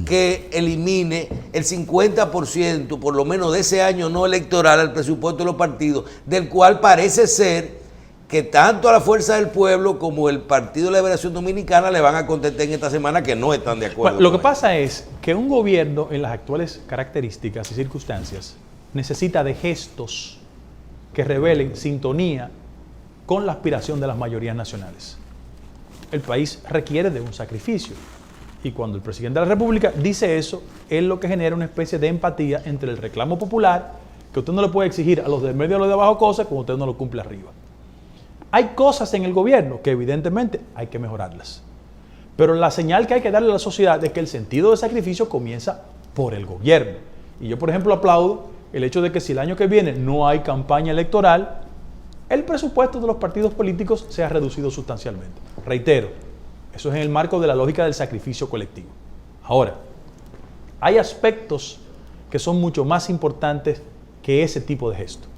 que elimine el 50%, por lo menos de ese año no electoral, al presupuesto de los partidos, del cual parece ser que tanto a la Fuerza del Pueblo como el Partido de la Liberación Dominicana le van a contestar en esta semana que no están de acuerdo. Bueno, lo que pasa es que un gobierno en las actuales características y circunstancias necesita de gestos que revelen sintonía con la aspiración de las mayorías nacionales. El país requiere de un sacrificio. Y cuando el presidente de la República dice eso, es lo que genera una especie de empatía entre el reclamo popular que usted no le puede exigir a los de medio y a los de abajo cosas como usted no lo cumple arriba. Hay cosas en el gobierno que evidentemente hay que mejorarlas. Pero la señal que hay que darle a la sociedad es que el sentido de sacrificio comienza por el gobierno. Y yo, por ejemplo, aplaudo el hecho de que si el año que viene no hay campaña electoral, el presupuesto de los partidos políticos se ha reducido sustancialmente. Reitero, eso es en el marco de la lógica del sacrificio colectivo. Ahora, hay aspectos que son mucho más importantes que ese tipo de gesto.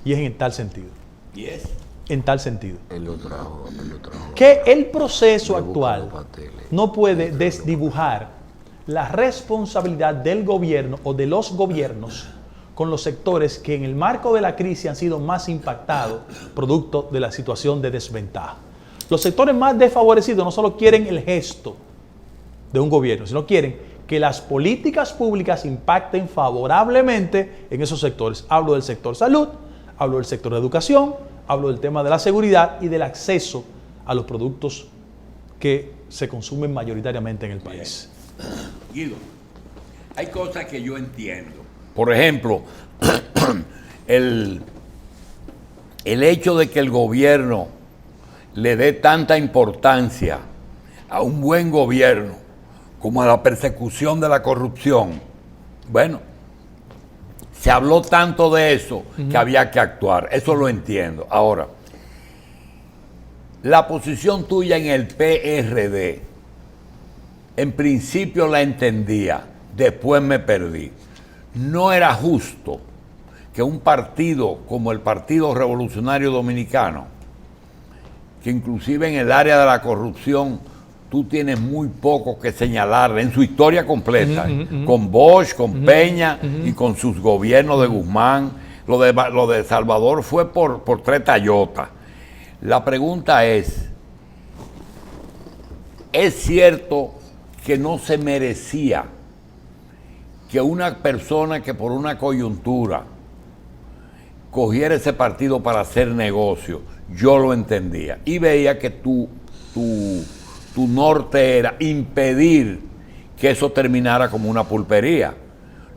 Y es en tal sentido. ¿Y es? En tal sentido. Él lo trajo. Que el proceso actual no puede desdibujar la responsabilidad del gobierno o de los gobiernos con los sectores que en el marco de la crisis han sido más impactados producto de la situación de desventaja. Los sectores más desfavorecidos no solo quieren el gesto de un gobierno, sino quieren que las políticas públicas impacten favorablemente en esos sectores. Hablo del sector salud, hablo del sector de educación, hablo del tema de la seguridad y del acceso a los productos que se consumen mayoritariamente en el país. Guido, hay cosas que yo entiendo. Por ejemplo, el hecho de que el gobierno le dé tanta importancia a un buen gobierno como a la persecución de la corrupción. Bueno, se habló tanto de eso que había que actuar. Eso lo entiendo. Ahora, la posición tuya en el PRD, en principio la entendía, después me perdí. No era justo que un partido como el Partido Revolucionario Dominicano, que inclusive en el área de la corrupción tú tienes muy poco que señalarle en su historia completa, con Bosch, con Peña y con sus gobiernos de Guzmán. Lo de Salvador fue por 3 Toyota. La pregunta es cierto que no se merecía que una persona que por una coyuntura cogiera ese partido para hacer negocio? Yo lo entendía y veía que tu norte era impedir que eso terminara como una pulpería.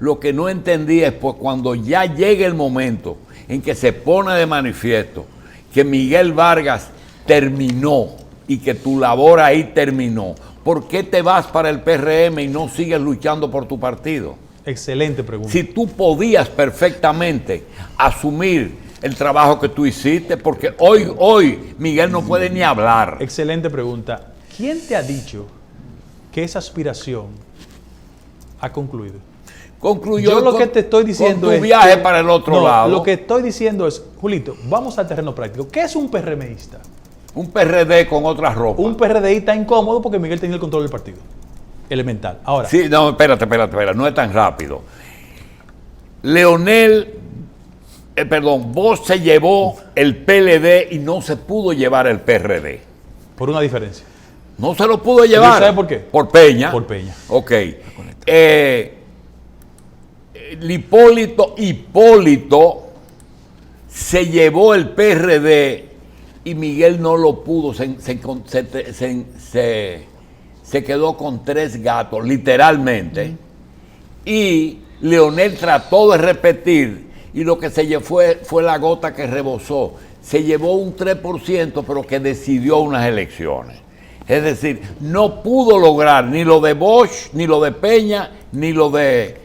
Lo que no entendía es pues cuando ya llegue el momento en que se pone de manifiesto que Miguel Vargas terminó y que tu labor ahí terminó, ¿por qué te vas para el PRM y no sigues luchando por tu partido? Excelente pregunta. Si tú podías perfectamente asumir el trabajo que tú hiciste, porque hoy Miguel no puede ni hablar. Excelente pregunta. ¿Quién te ha dicho que esa aspiración ha concluido? Concluyó. Yo lo que te estoy diciendo con es tu viaje que, para el otro lado. Lo que estoy diciendo es, Julito, vamos al terreno práctico. ¿Qué es un PRMista? Un PRD con otras ropas. Un PRDista incómodo porque Miguel tenía el control del partido. Elemental. Ahora. Sí, no, espérate, no es tan rápido. Vos se llevó el PLD y no se pudo llevar el PRD. Por una diferencia. No se lo pudo llevar. ¿Sabe por qué? Por Peña. Por Peña. Ok. Hipólito se llevó el PRD y Miguel no lo pudo. Se quedó con 3 gatos, literalmente. Y Leonel trató de repetir y lo que se llevó fue la gota que rebosó. Se llevó un 3%, pero que decidió unas elecciones. Es decir, no pudo lograr ni lo de Bosch, ni lo de Peña, ni lo de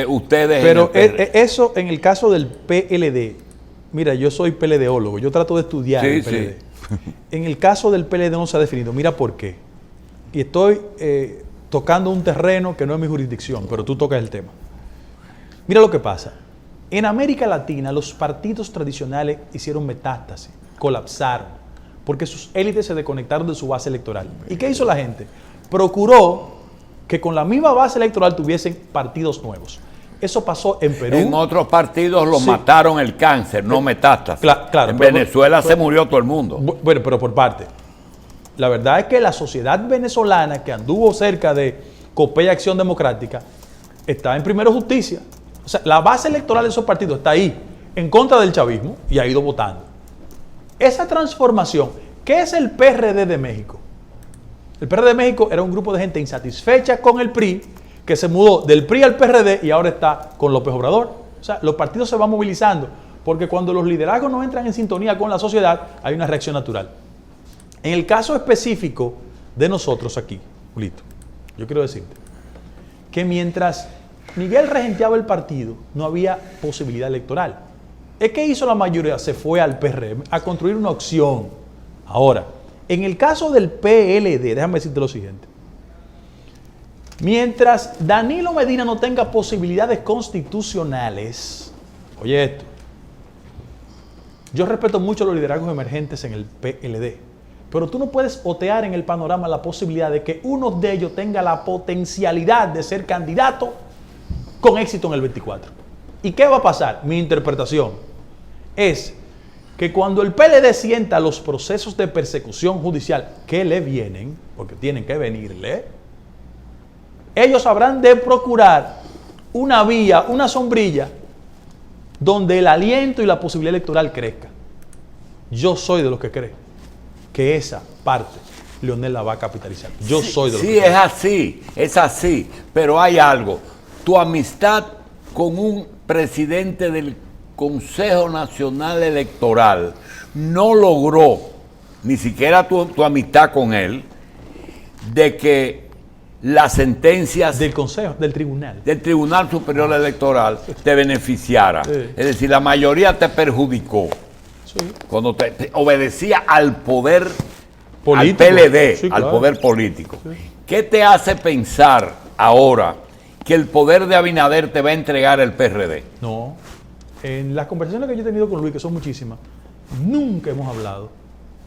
ustedes. Pero eso en el caso del PLD, mira, yo soy PLDólogo, yo trato de estudiar el PLD. Sí. En el caso del PLD no se ha definido, mira por qué. Y estoy tocando un terreno que no es mi jurisdicción, pero tú tocas el tema. Mira lo que pasa. En América Latina los partidos tradicionales hicieron metástasis, colapsaron, porque sus élites se desconectaron de su base electoral. ¿Y qué hizo la gente? Procuró que con la misma base electoral tuviesen partidos nuevos. Eso pasó en Perú. En otros partidos lo mataron el cáncer, no metástasis. Claro, en Venezuela se murió todo el mundo. Bueno, pero por parte. La verdad es que la sociedad venezolana que anduvo cerca de COPEI y Acción Democrática está en Primero Justicia. O sea, la base electoral de esos partidos está ahí, en contra del chavismo, y ha ido votando. Esa transformación, ¿qué es el PRD de México? El PRD de México era un grupo de gente insatisfecha con el PRI, que se mudó del PRI al PRD y ahora está con López Obrador. O sea, los partidos se van movilizando, porque cuando los liderazgos no entran en sintonía con la sociedad, hay una reacción natural. En el caso específico de nosotros aquí, Julito, yo quiero decirte que mientras Miguel regenteaba el partido, no había posibilidad electoral. Es que hizo la mayoría, se fue al PRM a construir una opción. Ahora, en el caso del PLD, déjame decirte lo siguiente. Mientras Danilo Medina no tenga posibilidades constitucionales, oye esto, yo respeto mucho los liderazgos emergentes en el PLD, pero tú no puedes otear en el panorama la posibilidad de que uno de ellos tenga la potencialidad de ser candidato con éxito en el 24. ¿Y qué va a pasar? Mi interpretación es que cuando el PLD sienta los procesos de persecución judicial que le vienen, porque tienen que venirle, ellos habrán de procurar una vía, una sombrilla, donde el aliento y la posibilidad electoral crezca. Yo soy de los que cree que esa parte Leonel la va a capitalizar. Yo soy de los que cree. Sí, es así, pero hay algo. Tu amistad con un presidente del Consejo Nacional Electoral no logró, ni siquiera tu amistad con él, de que las sentencias del Consejo, del Tribunal Superior Electoral te beneficiara. Sí. Es decir, la mayoría te perjudicó. Sí. Cuando te obedecía al poder Político. al PLD, Sí, al claro. poder político. Sí. ¿Qué te hace pensar ahora que el poder de Abinader te va a entregar el PRD? No. En las conversaciones que yo he tenido con Luis, que son muchísimas, nunca hemos hablado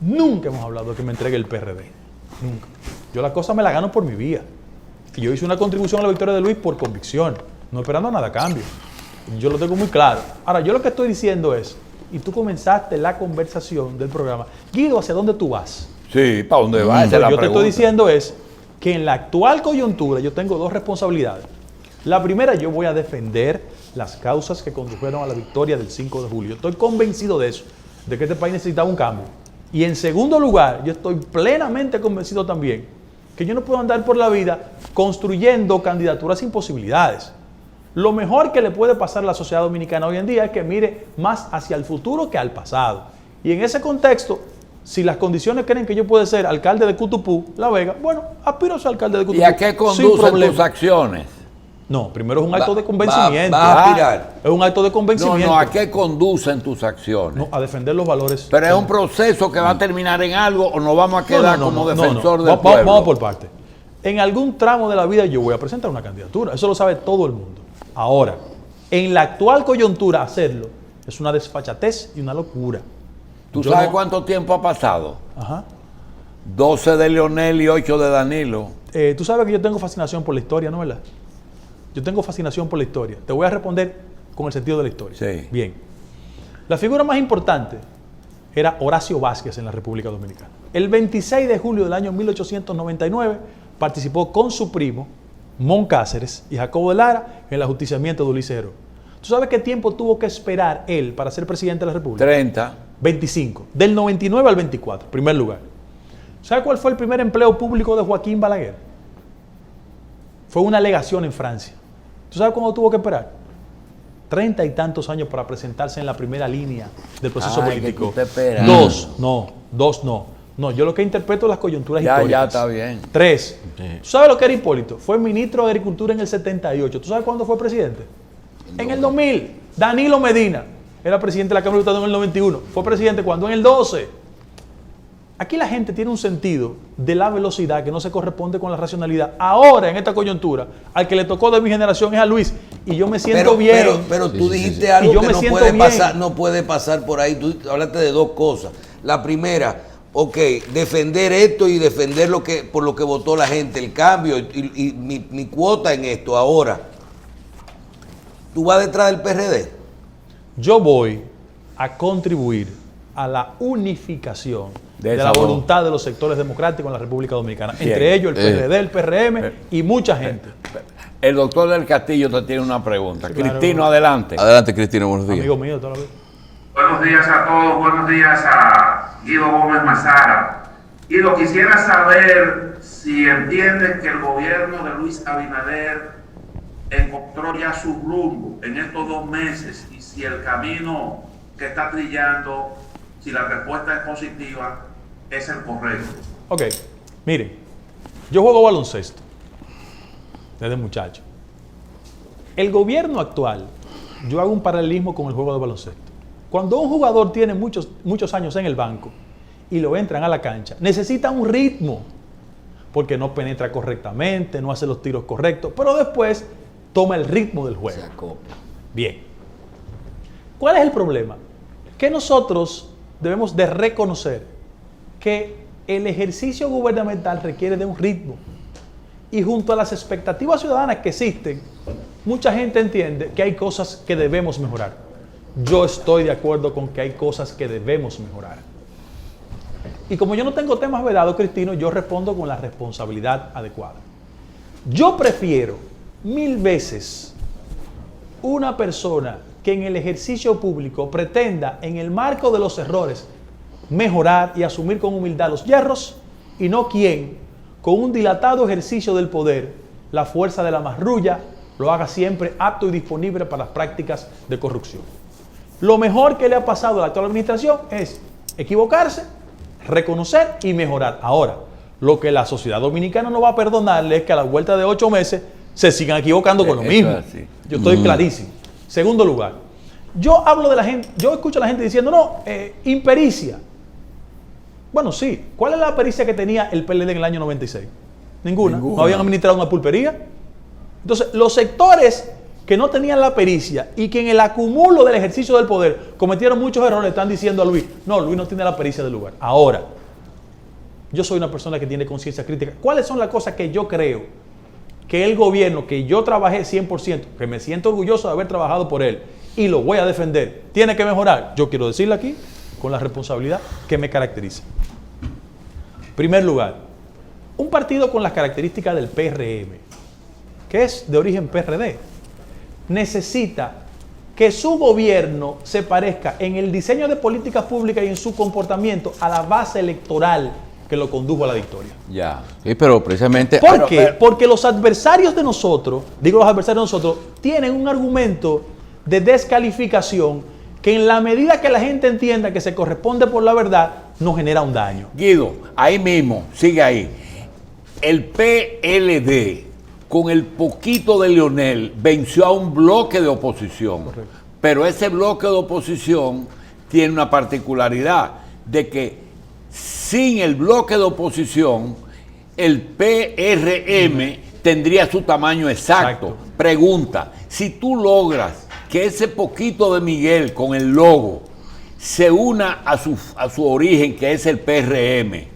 de que me entregue el PRD. Nunca. Yo la cosa me la gano por mi vía. Y yo hice una contribución a la victoria de Luis por convicción, no esperando nada a cambio. Yo lo tengo muy claro. Ahora, yo lo que estoy diciendo es, y tú comenzaste la conversación del programa, Guido, ¿hacia dónde tú vas? Sí, ¿para dónde va? Esa es la Yo te pregunta. estoy diciendo es que en la actual coyuntura yo tengo dos responsabilidades. La primera, yo voy a defender las causas que condujeron a la victoria del 5 de julio. Estoy convencido de eso, de que este país necesitaba un cambio. Y en segundo lugar, yo estoy plenamente convencido también que yo no puedo andar por la vida construyendo candidaturas sin posibilidades. Lo mejor que le puede pasar a la sociedad dominicana hoy en día es que mire más hacia el futuro que al pasado. Y en ese contexto, si las condiciones creen que yo pueda ser alcalde de Cutupú, La Vega, bueno, aspiro a ser alcalde de Cutupú. ¿Y a qué sin conducen problema. tus acciones? No, primero es un acto de convencimiento. Va a aspirar. Es un acto de No, convencimiento. no, ¿a qué conducen tus acciones? No, a defender los valores. Pero es un proceso que va a terminar en algo o nos vamos a quedar como defensor del pueblo. Vamos por parte. En algún tramo de la vida yo voy a presentar una candidatura. Eso lo sabe todo el mundo. Ahora, en la actual coyuntura hacerlo es una desfachatez y una locura. ¿Tú Yo sabes no- cuánto tiempo ha pasado? Ajá. 12 de Leonel y 8 de Danilo. Tú sabes que yo tengo fascinación por la historia, ¿no es verdad? Yo tengo fascinación por la historia. Te voy a responder con el sentido de la historia. Sí. Bien. La figura más importante era Horacio Vázquez en la República Dominicana. El 26 de julio del año 1899 participó con su primo, Mon Cáceres y Jacobo de Lara en el ajusticiamiento de Ulises Heró. ¿Tú sabes qué tiempo tuvo que esperar él para ser presidente de la República? 30. 25. Del 99 al 24, primer lugar. ¿Sabe cuál fue el primer empleo público de Joaquín Balaguer? Fue una legación en Francia. ¿Tú sabes cuándo tuvo que esperar? 30 y tantos años para presentarse en la primera línea del proceso Ay, que político. tú te esperas. Dos no. No, yo lo que interpreto es las coyunturas Ya históricas. está bien. 3. ¿Tú sabes lo que era Hipólito? Fue ministro de Agricultura en el 78. ¿Tú sabes cuándo fue presidente? En el 2000. Danilo Medina era presidente de la Cámara de Diputados en el 91. Fue presidente cuando en el 12. Aquí la gente tiene un sentido de la velocidad que no se corresponde con la racionalidad. Ahora, en esta coyuntura, al que le tocó de mi generación es a Luis. Y yo me siento bien. Pero tú dijiste Y algo yo que me no siento puede, bien. pasar, no puede pasar por ahí. Tú hablaste de dos cosas. La primera, ok, defender esto y defender por lo que votó la gente, el cambio y mi cuota en esto. Ahora, ¿tú vas detrás del PRD? Yo voy a contribuir a la unificación de esa la voz. voluntad de los sectores democráticos en la República Dominicana. Bien. Entre ellos el PRD, el PRM y mucha gente. El doctor del Castillo te tiene una pregunta. Sí, claro. Cristino, adelante. Adelante, Cristina, buenos días. Amigo mío, toda la vida. Buenos días a todos, buenos días a Guido Gómez Mazara. Guido, quisiera saber si entiendes que el gobierno de Luis Abinader encontró ya su rumbo en estos 2 meses y si el camino que está trillando, si la respuesta es positiva, es el correcto. Ok, miren, yo juego baloncesto desde muchacho. El gobierno actual, yo hago un paralelismo con el juego de baloncesto. Cuando un jugador tiene muchos años en el banco y lo entran a la cancha, necesita un ritmo, porque no penetra correctamente, no hace los tiros correctos, pero después toma el ritmo del juego. Se acopla. Bien. ¿Cuál es el problema? Que nosotros debemos de reconocer que el ejercicio gubernamental requiere de un ritmo. Y junto a las expectativas ciudadanas que existen, mucha gente entiende que hay cosas que debemos mejorar. Yo estoy de acuerdo con que hay cosas que debemos mejorar. Y como yo no tengo temas vedados, Cristino, yo respondo con la responsabilidad adecuada. Yo prefiero 1000 veces una persona que en el ejercicio público pretenda, en el marco de los errores, mejorar y asumir con humildad los yerros, y no quien, con un dilatado ejercicio del poder, la fuerza de la marrulla, lo haga siempre apto y disponible para las prácticas de corrupción. Lo mejor que le ha pasado a la actual administración es equivocarse, reconocer y mejorar. Ahora, lo que la sociedad dominicana no va a perdonarle es que a la vuelta de 8 meses se sigan equivocando con lo mismo. Yo estoy clarísimo. Segundo lugar, yo hablo de la gente, yo escucho a la gente diciendo, no, impericia. Bueno, sí. ¿Cuál es la pericia que tenía el PLD en el año 96? Ninguna. No habían administrado una pulpería. Entonces, los sectores que no tenían la pericia y que en el acumulo del ejercicio del poder cometieron muchos errores, están diciendo a Luis, no, Luis no tiene la pericia del lugar. Ahora, yo soy una persona que tiene conciencia crítica. ¿Cuáles son las cosas que yo creo que el gobierno, que yo trabajé 100%, que me siento orgulloso de haber trabajado por él y lo voy a defender, tiene que mejorar? Yo quiero decirle aquí, con la responsabilidad que me caracteriza. Primer lugar, un partido con las características del PRM, que es de origen PRD, necesita que su gobierno se parezca en el diseño de políticas públicas y en su comportamiento a la base electoral que lo condujo a la victoria. Ya. Sí, pero precisamente... ¿Por qué? Porque los adversarios de nosotros, tienen un argumento de descalificación que en la medida que la gente entienda que se corresponde por la verdad, nos genera un daño. Guido, ahí mismo, sigue ahí. El PLD, con el poquito de Leonel, venció a un bloque de oposición. Correcto. Pero ese bloque de oposición tiene una particularidad de que sin el bloque de oposición, el PRM tendría su tamaño exacto. Pregunta, si tú logras que ese poquito de Miguel con el logo se una a su origen, que es el PRM,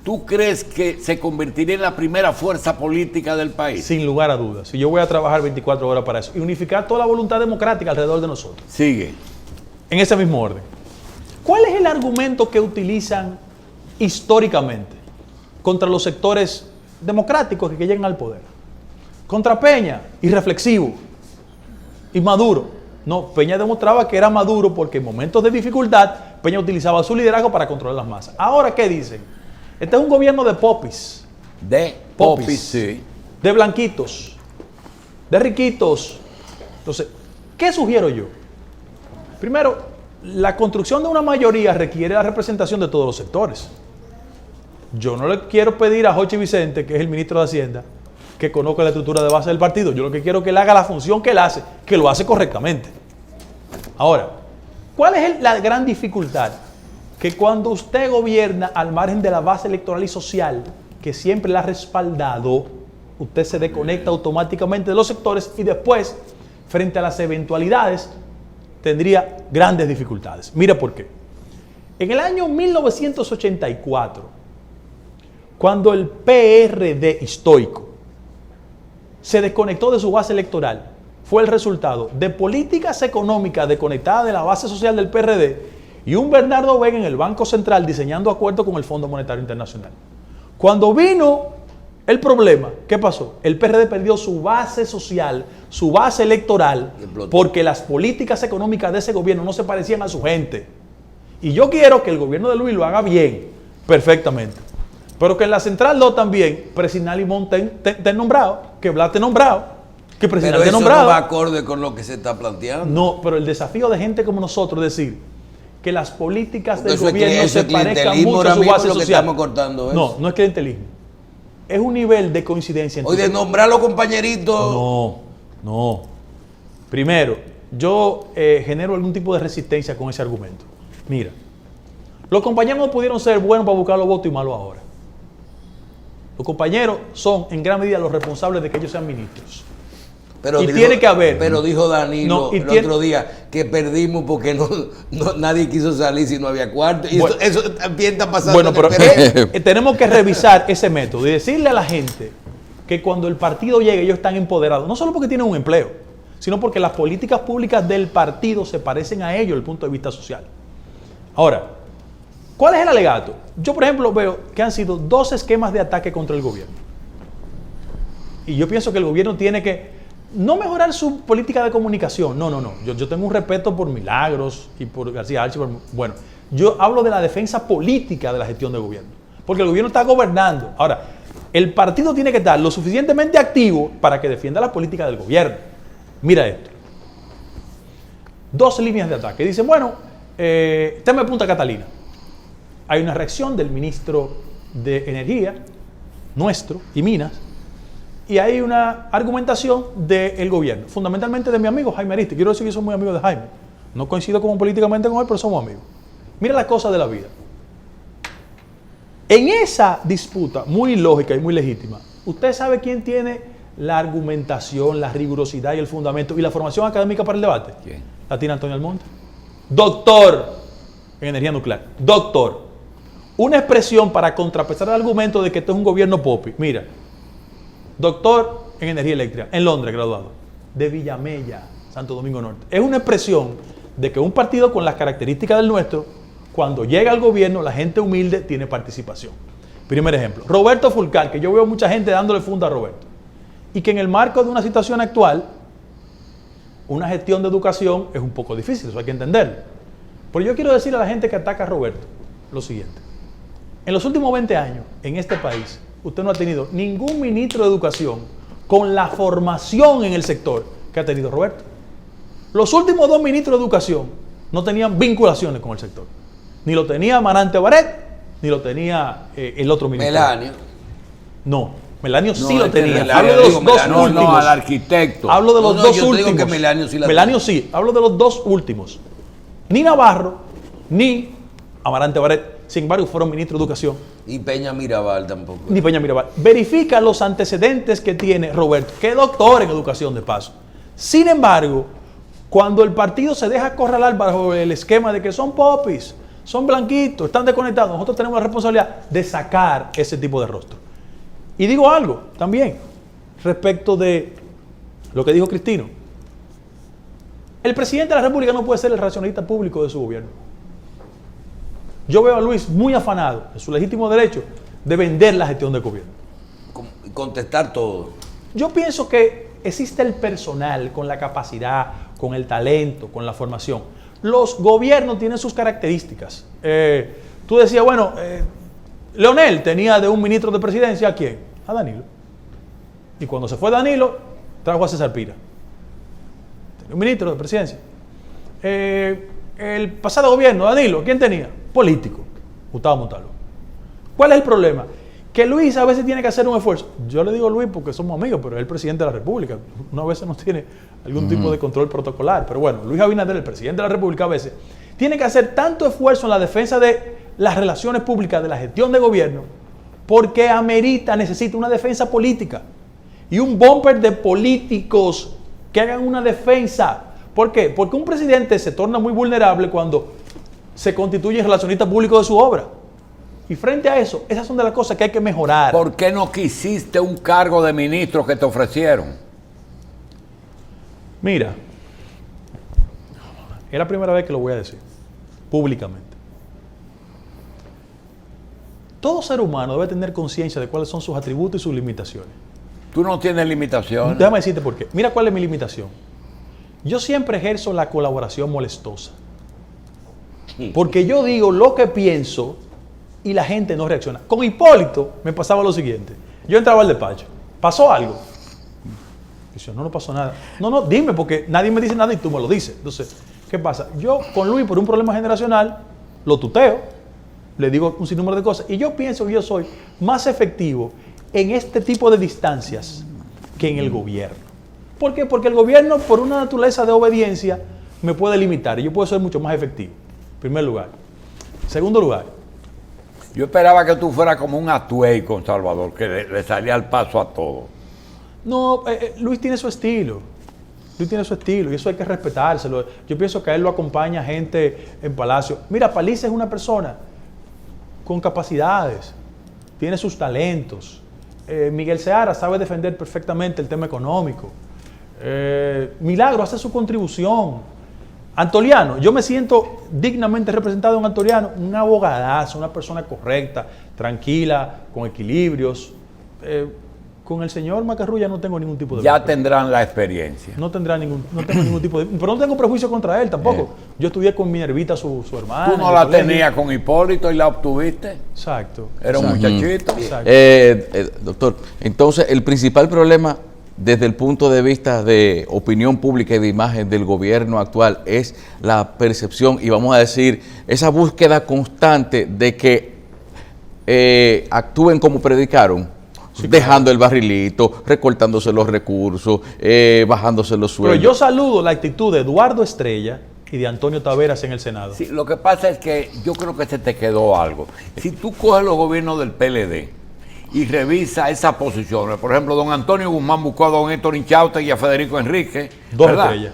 ¿tú crees que se convertiría en la primera fuerza política del país? Sin lugar a dudas. Y yo voy a trabajar 24 horas para eso y unificar toda la voluntad democrática alrededor de nosotros. Sigue. En ese mismo orden. ¿Cuál es el argumento que utilizan históricamente contra los sectores democráticos que llegan al poder? Contra Peña, irreflexivo y Maduro. No, Peña demostraba que era Maduro porque en momentos de dificultad Peña utilizaba su liderazgo para controlar las masas. Ahora, ¿qué dicen? Este es un gobierno de popis. De popis, sí. De blanquitos. De riquitos. Entonces, ¿qué sugiero yo? Primero, la construcción de una mayoría requiere la representación de todos los sectores. Yo no le quiero pedir a Jochi Vicente, que es el ministro de Hacienda, que conozca la estructura de base del partido. Yo lo que quiero es que él haga la función que él hace, que lo hace correctamente. Ahora, ¿cuál es la gran dificultad? Que cuando usted gobierna al margen de la base electoral y social, que siempre la ha respaldado, usted se desconecta automáticamente de los sectores y después, frente a las eventualidades, tendría grandes dificultades. Mira por qué. En el año 1984, cuando el PRD histórico se desconectó de su base electoral, fue el resultado de políticas económicas desconectadas de la base social del PRD y un Bernardo Vega en el Banco Central diseñando acuerdos con el Fondo Monetario Internacional. Cuando vino el problema, ¿qué pasó? El PRD perdió su base social, su base electoral, porque las políticas económicas de ese gobierno no se parecían a su gente. Y yo quiero que el gobierno de Luis lo haga bien, perfectamente. Pero que en la Central 2 también, Presinal y Monten estén nombrados, que Blas esté nombrado, que el presidente Pero eso nombrado. no va acorde con lo que se está planteando. No, pero el desafío de gente como nosotros es decir que las políticas Porque del eso es gobierno eso se es parezcan clientelismo mucho a ahora su mismo base lo que social. estamos cortando eso. No, no es clientelismo. Es un nivel de coincidencia. Hoy de nombrar a los compañeritos. No. Primero, yo genero algún tipo de resistencia con ese argumento. Mira, los compañeros no pudieron ser buenos para buscar los votos y malos ahora. Los compañeros son en gran medida los responsables de que ellos sean ministros. Pero Y tiene que haber. Pero dijo Danilo No, y el tiene- otro día que perdimos porque nadie quiso salir si no había cuarto. Y Bueno. eso también está pasando. Bueno, en pero el PRM. tenemos que revisar ese método y decirle a la gente que cuando el partido llegue ellos están empoderados, no solo porque tienen un empleo, sino porque las políticas públicas del partido se parecen a ellos desde el punto de vista social. Ahora, ¿cuál es el alegato? Yo, por ejemplo, veo que han sido 2 esquemas de ataque contra el gobierno. Y yo pienso que el gobierno tiene que no mejorar su política de comunicación. No. Yo tengo un respeto por Milagros y por García Archi. Bueno, yo hablo de la defensa política de la gestión del gobierno. Porque el gobierno está gobernando. Ahora, el partido tiene que estar lo suficientemente activo para que defienda la política del gobierno. Mira esto. 2 líneas de ataque. Dicen, bueno, tema de Punta Catalina. Hay una reacción del ministro de Energía, nuestro, y Minas, y hay una argumentación del gobierno, fundamentalmente de mi amigo Jaime Aristi. Quiero decir que soy muy amigo de Jaime. No coincido como políticamente con él, pero somos amigos. Mira las cosas de la vida. En esa disputa muy lógica y muy legítima, ¿usted sabe quién tiene la argumentación, la rigurosidad y el fundamento y la formación académica para el debate? ¿Quién? La tiene Antonio Almonte. Doctor en energía nuclear. Doctor. Una expresión para contrapesar el argumento de que esto es un gobierno popi. Mira. Doctor en energía eléctrica. En Londres, graduado. De Villamella, Santo Domingo Norte. Es una expresión de que un partido con las características del nuestro, cuando llega al gobierno, la gente humilde tiene participación. Primer ejemplo. Roberto Fulcar, que yo veo mucha gente dándole funda a Roberto. Y que en el marco de una situación actual, una gestión de educación es un poco difícil, eso hay que entenderlo. Pero yo quiero decir a la gente que ataca a Roberto lo siguiente. En los últimos 20 años, en este país, usted no ha tenido ningún ministro de educación con la formación en el sector que ha tenido Roberto. Los últimos 2 ministros de educación no tenían vinculaciones con el sector. Ni lo tenía Amarante Baret, ni lo tenía el otro ministro. Melanio. No, Melanio sí No, lo es que tenía. Melanio, Hablo de los digo, 2 Melanio, No, últimos. no, al arquitecto. Hablo de los No, 2 yo te digo últimos. que Melanio sí la Melanio tenía. sí. Hablo de los 2 últimos. Ni Navarro, ni Amarante Baret. Sin embargo, fueron ministros de educación. Y Peña Mirabal tampoco. Ni Peña Mirabal. Verifica los antecedentes que tiene Roberto, que es doctor en educación de paso. Sin embargo, cuando el partido se deja acorralar bajo el esquema de que son popis, son blanquitos, están desconectados, nosotros tenemos la responsabilidad de sacar ese tipo de rostro. Y digo algo también respecto de lo que dijo Cristino. El presidente de la República no puede ser el racionalista público de su gobierno. Yo veo a Luis muy afanado en su legítimo derecho de vender la gestión del gobierno. Contestar todo. Yo pienso que existe el personal con la capacidad, con el talento, con la formación. Los gobiernos tienen sus características. Tú decías, bueno, Leonel tenía de un ministro de presidencia ¿a quién? A Danilo. Y cuando se fue Danilo, trajo a César Pira. Tenía un ministro de presidencia. El pasado gobierno, Danilo, ¿quién tenía? Político, Gustavo Montalvo. ¿Cuál es el problema? Que Luis a veces tiene que hacer un esfuerzo. Yo le digo a Luis porque somos amigos, pero es el presidente de la República. Uno a veces no tiene algún tipo de control protocolar. Pero bueno, Luis Abinader, el presidente de la República, a veces tiene que hacer tanto esfuerzo en la defensa de las relaciones públicas, de la gestión de gobierno, porque amerita, necesita una defensa política y un bumper de políticos que hagan una defensa. ¿Por qué? Porque un presidente se torna muy vulnerable cuando se constituye en relacionista público de su obra. Y frente a eso, esas son de las cosas que hay que mejorar. ¿Por qué no quisiste un cargo de ministro que te ofrecieron? Mira, es la primera vez que lo voy a decir, públicamente. Todo ser humano debe tener conciencia de cuáles son sus atributos y sus limitaciones. Tú no tienes limitaciones. Déjame decirte por qué. Mira cuál es mi limitación. Yo siempre ejerzo la colaboración molestosa. Porque yo digo lo que pienso y la gente no reacciona. Con Hipólito me pasaba lo siguiente. Yo entraba al despacho. Pasó algo. Dice, no pasó nada. No, dime, porque nadie me dice nada y tú me lo dices. Entonces, ¿qué pasa? Yo con Luis, por un problema generacional, lo tuteo, le digo un sinnúmero de cosas, y yo pienso que yo soy más efectivo en este tipo de distancias que en el gobierno. ¿Por qué? Porque el gobierno, por una naturaleza de obediencia, me puede limitar y yo puedo ser mucho más efectivo. En primer lugar. Segundo lugar. Yo esperaba que tú fueras como un Atuey con Salvador, que le salía al paso a todo. No, Luis tiene su estilo. Luis tiene su estilo y eso hay que respetárselo. Yo pienso que a él lo acompaña gente en Palacio. Mira, Paliza es una persona con capacidades, tiene sus talentos. Miguel Seara sabe defender perfectamente el tema económico. Milagro hace su contribución. Antoliano, yo me siento dignamente representado en Antoliano, un abogadazo, una persona correcta, tranquila, con equilibrios. Con el señor Macarrulla no tengo ningún tipo de... Ya tendrán la experiencia. No tengo ningún tipo de... Pero no tengo prejuicio contra él tampoco. Yo estudié con Minervita, su hermana. Tú no la tenías con Hipólito y la obtuviste. Exacto. Era un muchachito. Exacto. Doctor, entonces el principal problema desde el punto de vista de opinión pública y de imagen del gobierno actual es la percepción y vamos a decir esa búsqueda constante de que actúen como predicaron, sí, dejando el barrilito, recortándose los recursos, bajándose los sueldos. Pero yo saludo la actitud de Eduardo Estrella y de Antonio Taveras en el Senado. Sí, lo que pasa es que yo creo que se te quedó algo. Si tú coges los gobiernos del PLD y revisa esas posiciones, por ejemplo, don Antonio Guzmán buscó a don Héctor Inchaute y a Federico Enrique. Dos estrellas.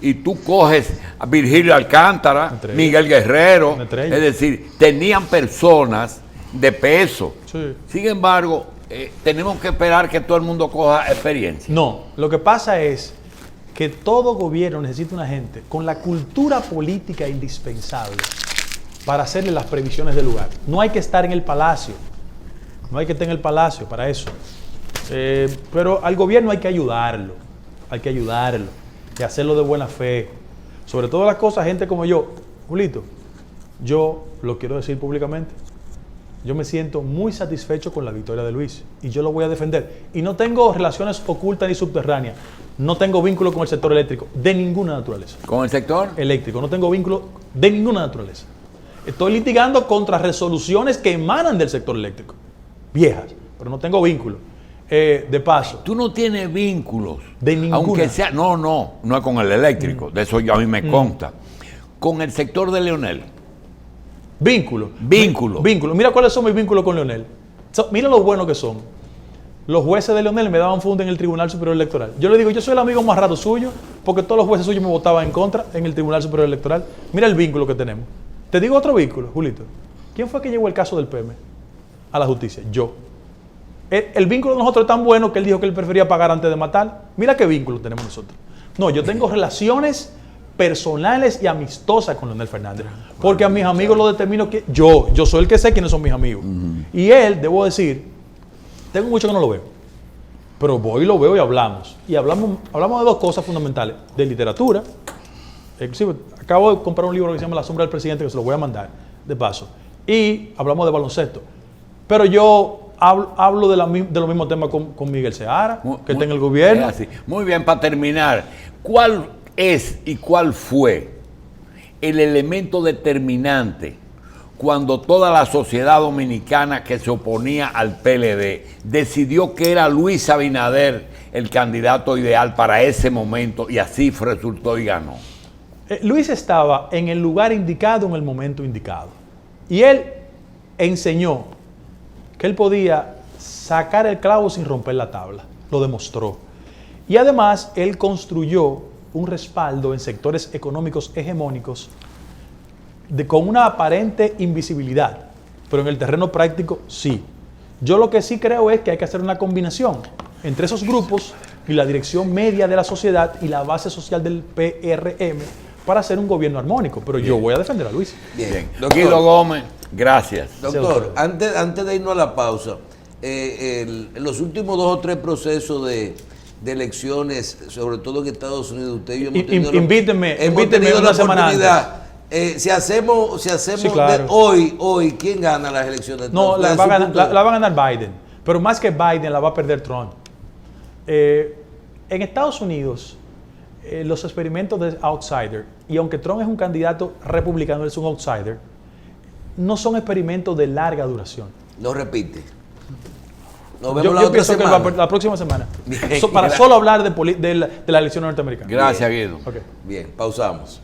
Y tú coges a Virgilio Alcántara, Miguel Guerrero, es decir, tenían personas de peso. Sí. Sin embargo, tenemos que esperar que todo el mundo coja experiencia. No, lo que pasa es que todo gobierno necesita una gente con la cultura política indispensable para hacerle las previsiones del lugar. No hay que estar en el palacio. No hay que estar en el palacio para eso. Pero al gobierno hay que ayudarlo. Hay que ayudarlo. Y hacerlo de buena fe. Sobre todas las cosas, gente como yo. Julito, yo lo quiero decir públicamente. Yo me siento muy satisfecho con la victoria de Luis. Y yo lo voy a defender. Y no tengo relaciones ocultas ni subterráneas. No tengo vínculo con el sector eléctrico. De ninguna naturaleza. ¿Con el sector? Eléctrico. No tengo vínculo de ninguna naturaleza. Estoy litigando contra resoluciones que emanan del sector eléctrico. Viejas, pero no tengo vínculo. De paso. Tú no tienes vínculos. De ninguna. Aunque sea, no es con el eléctrico, de eso ya a mí me consta. Con el sector de Leonel. Vínculo. Vínculo. Mira cuáles son mis vínculos con Leonel. Mira lo buenos que son. Los jueces de Leonel me daban funda en el Tribunal Superior Electoral. Yo le digo, yo soy el amigo más raro suyo, porque todos los jueces suyos me votaban en contra en el Tribunal Superior Electoral. Mira el vínculo que tenemos. Te digo otro vínculo, Julito. ¿Quién fue que llevó el caso del PM a la justicia? Yo. El vínculo de nosotros es tan bueno que él dijo que él prefería pagar antes de matar. Mira qué vínculo tenemos nosotros. No, yo tengo relaciones personales y amistosas con Leonel Fernández. Porque a mis amigos lo determino que yo soy el que sé quiénes son mis amigos. Y él, debo decir, tengo mucho que no lo veo. Pero voy y lo veo y hablamos. Y hablamos de dos cosas fundamentales. De literatura. Inclusive, acabo de comprar un libro que se llama La sombra del presidente, que se lo voy a mandar, de paso. Y hablamos de baloncesto. Pero yo hablo de los mismos temas con Miguel Seara, que está en el gobierno. Así. Muy bien, para terminar, ¿cuál es y cuál fue el elemento determinante cuando toda la sociedad dominicana que se oponía al PLD decidió que era Luis Abinader el candidato ideal para ese momento y así resultó y ganó? Luis estaba en el lugar indicado en el momento indicado. Y él enseñó que él podía sacar el clavo sin romper la tabla. Lo demostró. Y además, él construyó un respaldo en sectores económicos hegemónicos con una aparente invisibilidad. Pero en el terreno práctico, sí. Yo lo que sí creo es que hay que hacer una combinación entre esos grupos y la dirección media de la sociedad y la base social del PRM para hacer un gobierno armónico. Pero yo voy a defender a Luis. Bien. Guido Gómez, gracias. Doctor, antes de irnos a la pausa, en los últimos 2 o 3 procesos de elecciones, sobre todo en Estados Unidos, usted y yo hemos tenido Invíteme tenido una la semana oportunidad. Si hacemos Sí, claro. de hoy, ¿quién gana las elecciones? No, la va a ganar Biden. Pero más que Biden, la va a perder Trump. En Estados Unidos, los experimentos de outsider, y aunque Trump es un candidato republicano, él es un outsider, no son experimentos de larga duración. No repite. Nos Yo vemos la otra pienso que semana. la próxima semana. Bien, Para gracias. solo hablar de la elección norteamericana. Gracias, Guido. Ok. Bien, pausamos.